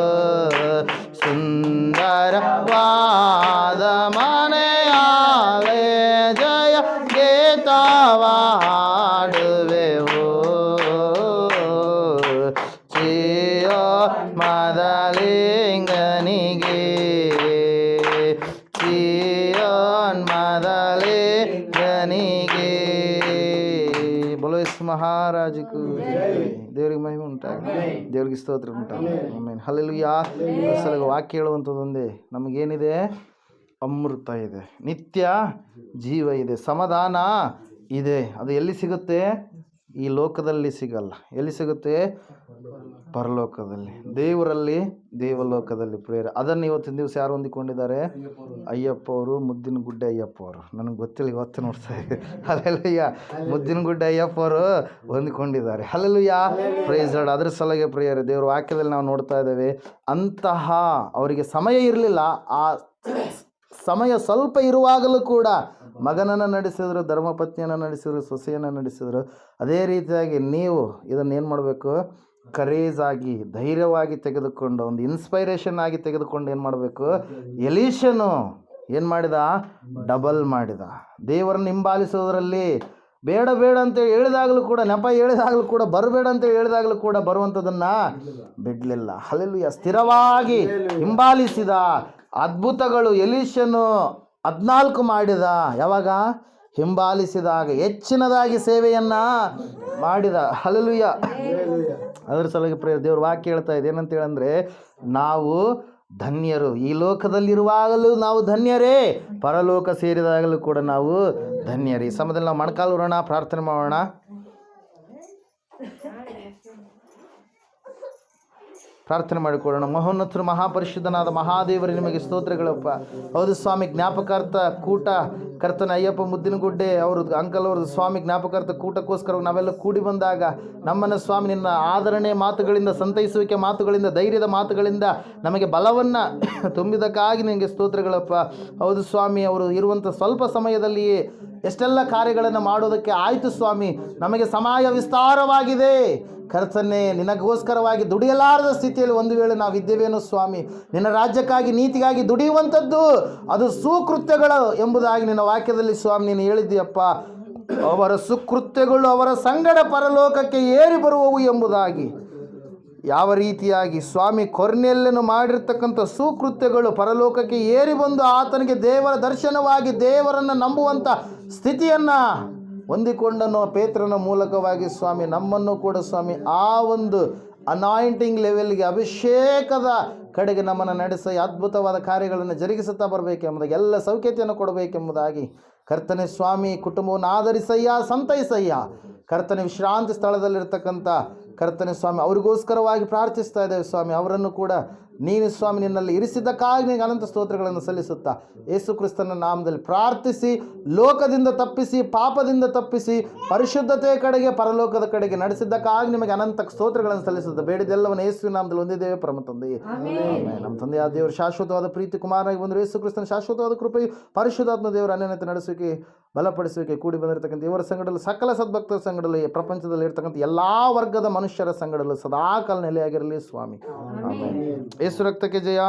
ವಾದ ಮನೆಯಾಲೆ ಜಯ ಗೀತವ ಹಾಡುವೆವು ಮದಲಿಂಗನಿಗೆ ಮದಲಿಂಗನಿಗೆ ಬೋಲೋ ಯೇಸು ಮಹಾರಾಜಕು ದೇವರಿಗೆ ಮಹಿಮೆ ಉಂಟಾಗಲಿ, ದೇವರಿಗೆ ಸ್ತೋತ್ರ ಉಂಟಾಗಲಿ. ಆಮೇಲೆ ಹಲ್ಲೆಲೂಯಾ. ವಾಕ್ಯ ಹೇಳುವಂಥದ್ದೊಂದೇ, ನಮಗೇನಿದೆ? ಅಮೃತ ಇದೆ, ನಿತ್ಯ ಜೀವ ಇದೆ, ಸಮಾಧಾನ ಇದೆ. ಅದು ಎಲ್ಲಿ ಸಿಗುತ್ತೆ? ಈ ಲೋಕದಲ್ಲಿ ಸಿಗಲ್ಲ. ಎಲ್ಲಿ ಸಿಗುತ್ತೆ? ಪರಲೋಕದಲ್ಲಿ, ದೇವರಲ್ಲಿ, ದೇವಲೋಕದಲ್ಲಿ ಪ್ರೇರ. ಅದನ್ನು ಇವತ್ತಿನ ದಿವಸ ಯಾರು ಹೊಂದಿಕೊಂಡಿದ್ದಾರೆ? ಅಯ್ಯಪ್ಪ ಅವರು, ಮುದ್ದಿನ ಗುಡ್ಡೆ ಅಯ್ಯಪ್ಪ ಅವರು. ನನಗೆ ಗೊತ್ತಿಲ್ಲ, ಇವತ್ತು ನೋಡ್ತಾ ಇದ್ದೆ. ಹಲ್ಲೆಲೂಯಾ. ಮುದ್ದಿನ ಗುಡ್ಡೆ ಅಯ್ಯಪ್ಪ ಅವರು ಹೊಂದಿಕೊಂಡಿದ್ದಾರೆ. ಹಲ್ಲೆಲೂಯಾ. Praise lord. ಅದ್ರ ಸಲಗೆ ಪ್ರೇಯರ್ ದೇವರ ವಾಕ್ಯದಲ್ಲಿ ನಾವು ನೋಡ್ತಾ ಇದ್ದೇವೆ. ಅಂತಹ ಅವರಿಗೆ ಸಮಯ ಇರಲಿಲ್ಲ. ಆ ಸಮಯ ಸ್ವಲ್ಪ ಇರುವಾಗಲೂ ಕೂಡ ಮಗನನ್ನು ನಡೆಸಿದ್ರು, ಧರ್ಮಪತ್ನಿಯನ್ನು ನಡೆಸಿದ್ರು, ಸೊಸೆಯನ್ನು ನಡೆಸಿದ್ರು. ಅದೇ ರೀತಿಯಾಗಿ ನೀವು ಇದನ್ನು ಏನು ಮಾಡಬೇಕು? ಕರೇಜ್ ಆಗಿ, ಧೈರ್ಯವಾಗಿ ತೆಗೆದುಕೊಂಡು, ಒಂದು ಇನ್ಸ್ಪೈರೇಷನ್ ಆಗಿ ತೆಗೆದುಕೊಂಡು ಏನು ಮಾಡಬೇಕು? ಎಲೀಷನು ಏನು ಮಾಡಿದ? ಡಬಲ್ ಮಾಡಿದ. ದೇವರನ್ನು ಹಿಂಬಾಲಿಸೋದ್ರಲ್ಲಿ ಬೇಡ ಬೇಡ ಅಂತ ಹೇಳಿದಾಗಲೂ ಕೂಡ, ನೆಪ ಹೇಳಿದಾಗಲೂ ಕೂಡ, ಬರಬೇಡ ಅಂತ ಹೇಳಿದಾಗಲೂ ಕೂಡ ಬರುವಂಥದ್ದನ್ನು ಬಿಡಲಿಲ್ಲ. ಹಲ್ಲೆಲೂಯಾ. ಸ್ಥಿರವಾಗಿ ಹಿಂಬಾಲಿಸಿದ. ಅದ್ಭುತಗಳು ಎಲೀಷನು 14 ಮಾಡಿದ. ಯಾವಾಗ? ಹಿಂಬಾಲಿಸಿದಾಗ. ಹೆಚ್ಚಿನದಾಗಿ ಸೇವೆಯನ್ನು ಮಾಡಿದ. ಹಲ್ಲೆಲೂಯಾ. ಅದರ ಸಲುವಾಗಿ ದೇವ್ರ ವಾಕ್ಯ ಹೇಳ್ತಾ ಇದೆ. ಏನಂತ ಹೇಳಂದರೆ, ನಾವು ಧನ್ಯರು. ಈ ಲೋಕದಲ್ಲಿರುವಾಗಲೂ ನಾವು ಧನ್ಯರೇ, ಪರಲೋಕ ಸೇರಿದಾಗಲೂ ಕೂಡ ನಾವು ಧನ್ಯರೇ. ಈ ಸಮಯದಲ್ಲಿ ನಾವು ಮೊಣಕಾಲು ಊರೋಣ, ಪ್ರಾರ್ಥನೆ ಮಾಡೋಣ. ಪ್ರಾರ್ಥನೆ ಮಾಡಿಕೊಳ್ಳೋಣ. ಮಹೋನ್ನತರು, ಮಹಾಪರಿಶುದ್ಧನಾದ ಮಹಾದೇವರೇ, ನಿಮಗೆ ಸ್ತೋತ್ರಗಳಪ್ಪ. ಹೌದು ಸ್ವಾಮಿ, ಜ್ಞಾಪಕಾರ್ಥ ಕೂಟ ಕರ್ತನ ಅಯ್ಯಪ್ಪ ಮುದ್ದಿನಗುಡ್ಡೆ ಅವ್ರದ್ದು ಅಂಕಲ್ ಅವ್ರದ್ದು ಸ್ವಾಮಿ ಜ್ಞಾಪಕಾರ್ಥ ಕೂಟಕ್ಕೋಸ್ಕರ ನಾವೆಲ್ಲ ಕೂಡಿ ಬಂದಾಗ ನಮ್ಮನ್ನು ಸ್ವಾಮಿ ನಿನ್ನ ಆದರಣೆ ಮಾತುಗಳಿಂದ, ಸಂತೈಸುವಿಕೆ ಮಾತುಗಳಿಂದ, ಧೈರ್ಯದ ಮಾತುಗಳಿಂದ ನಮಗೆ ಬಲವನ್ನು ತುಂಬಿದಕ್ಕಾಗಿ ನಿನಗೆ ಸ್ತೋತ್ರಗಳಪ್ಪ. ಹೌದು ಸ್ವಾಮಿ, ಅವರು ಇರುವಂಥ ಸ್ವಲ್ಪ ಸಮಯದಲ್ಲಿಯೇ ಎಷ್ಟೆಲ್ಲ ಕಾರ್ಯಗಳನ್ನು ಮಾಡೋದಕ್ಕೆ ಆಯಿತು ಸ್ವಾಮಿ. ನಮಗೆ ಸಮಯ ವಿಸ್ತಾರವಾಗಿದೆ ಕರ್ತನೇ. ನಿನಗೋಸ್ಕರವಾಗಿ ದುಡಿಯಲಾರದ ಸ್ಥಿತಿಯಲ್ಲಿ ಒಂದು ವೇಳೆ ನಾವು ಇದ್ದೇವೇನೋ ಸ್ವಾಮಿ. ನಿನ್ನ ರಾಜ್ಯಕ್ಕಾಗಿ, ನೀತಿಗಾಗಿ ದುಡಿಯುವಂಥದ್ದು ಅದು ಸುಕೃತ್ಯಗಳು ಎಂಬುದಾಗಿ ನಿನ್ನ ವಾಕ್ಯದಲ್ಲಿ ಸ್ವಾಮಿ ನೀನು ಹೇಳಿದ್ದೀಯಪ್ಪ. ಅವರ ಸುಕೃತ್ಯಗಳು ಅವರ ಸಂಗಡ ಪರಲೋಕಕ್ಕೆ ಏರಿ ಬರುವವು ಎಂಬುದಾಗಿ. ಯಾವ ರೀತಿಯಾಗಿ ಸ್ವಾಮಿ ಕೊರ್ನೆಲ್ಲನು ಮಾಡಿರ್ತಕ್ಕಂಥ ಸುಕೃತ್ಯಗಳು ಪರಲೋಕಕ್ಕೆ ಏರಿ ಬಂದು ಆತನಿಗೆ ದೇವರ ದರ್ಶನವಾಗಿ ದೇವರನ್ನು ನಂಬುವಂಥ ಸ್ಥಿತಿಯನ್ನು ಹೊಂದಿಕೊಂಡನು ಪೇತ್ರನ ಮೂಲಕವಾಗಿ ಸ್ವಾಮಿ. ನಮ್ಮನ್ನು ಕೂಡ ಸ್ವಾಮಿ ಆ ಒಂದು ಅನಾಯಿಂಟಿಂಗ್ ಲೆವೆಲ್ಗೆ, ಅಭಿಷೇಕದ ಕಡೆಗೆ ನಮ್ಮನ್ನು ನಡೆಸಿ ಅದ್ಭುತವಾದ ಕಾರ್ಯಗಳನ್ನು ಜರುಗಿಸುತ್ತಾ ಬರಬೇಕೆಂಬುದಾಗಿ, ಎಲ್ಲ ಸೌಖ್ಯತೆಯನ್ನು ಕೊಡಬೇಕೆಂಬುದಾಗಿ ಕರ್ತನೆ ಸ್ವಾಮಿ. ಕುಟುಂಬವನ್ನು ಆಧರಿಸಯ್ಯ, ಸಂತೈಸಯ್ಯ ಕರ್ತನೆ. ವಿಶ್ರಾಂತಿ ಸ್ಥಳದಲ್ಲಿರ್ತಕ್ಕಂಥ ಕರ್ತನೆ ಸ್ವಾಮಿ ಅವರಿಗೋಸ್ಕರವಾಗಿ ಪ್ರಾರ್ಥಿಸ್ತಾ ಇದ್ದೇವೆ ಸ್ವಾಮಿ. ಅವರನ್ನು ಕೂಡ ನೀನು ಸ್ವಾಮಿ ನಿನ್ನಲ್ಲಿ ಇರಿಸಿದ್ದಕ್ಕಾಗಿ ನಿನಗೆ ಅನಂತ ಸ್ತೋತ್ರಗಳನ್ನು ಸಲ್ಲಿಸುತ್ತಾ ಯೇಸು ಕ್ರಿಸ್ತನ ನಾಮದಲ್ಲಿ ಪ್ರಾರ್ಥಿಸಿ, ಲೋಕದಿಂದ ತಪ್ಪಿಸಿ, ಪಾಪದಿಂದ ತಪ್ಪಿಸಿ, ಪರಿಶುದ್ಧತೆಯ ಕಡೆಗೆ, ಪರಲೋಕದ ಕಡೆಗೆ ನಡೆಸಿದ್ದಕ್ಕಾಗಿ ನಿಮಗೆ ಅನಂತ ಸ್ತೋತ್ರಗಳನ್ನು ಸಲ್ಲಿಸುತ್ತಾ ಬೇಡಿದೆಲ್ಲವನ್ನು ಯೇಸುವಿನ ನಾಮದಲ್ಲಿ ಹೊಂದಿದ್ದೇವೆ ಪರಮ ತಂದೆಯೇ. ನಮ್ಮ ತಂದೆಯಾದ ದೇವರು ಶಾಶ್ವತವಾದ ಪ್ರೀತಿ, ಕುಮಾರನಾಗಿ ಬಂದರು ಯೇಸು ಕ್ರಿಸ್ತನ ಶಾಶ್ವತವಾದ ಕೃಪೆಯು, ಪರಿಶುದ್ಧಾತ್ಮ ದೇವರ ಅನ್ಯೋನ್ಯತೆ ನಡೆಸುವಿಕೆ, ಬಲಪಡಿಸುವಿಕೆ, ಕೂಡಿ ಬಂದಿರತಕ್ಕಂಥ ಇವರ ಸಂಗಡಲು, ಸಕಲ ಸದ್ಭಕ್ತರ ಸಂಗಡಲು, ಪ್ರಪಂಚದಲ್ಲಿ ಇರ್ತಕ್ಕಂಥ ಎಲ್ಲ ವರ್ಗದ ಮನುಷ್ಯರ ಸಂಗಡಲು ಸದಾಕಾಲ ನೆಲೆಯಾಗಿರಲಿ ಸ್ವಾಮಿ. ಆಮೇಲೆ. ಯೇಸು ರಕ್ತಕ್ಕೆ ಜಯ.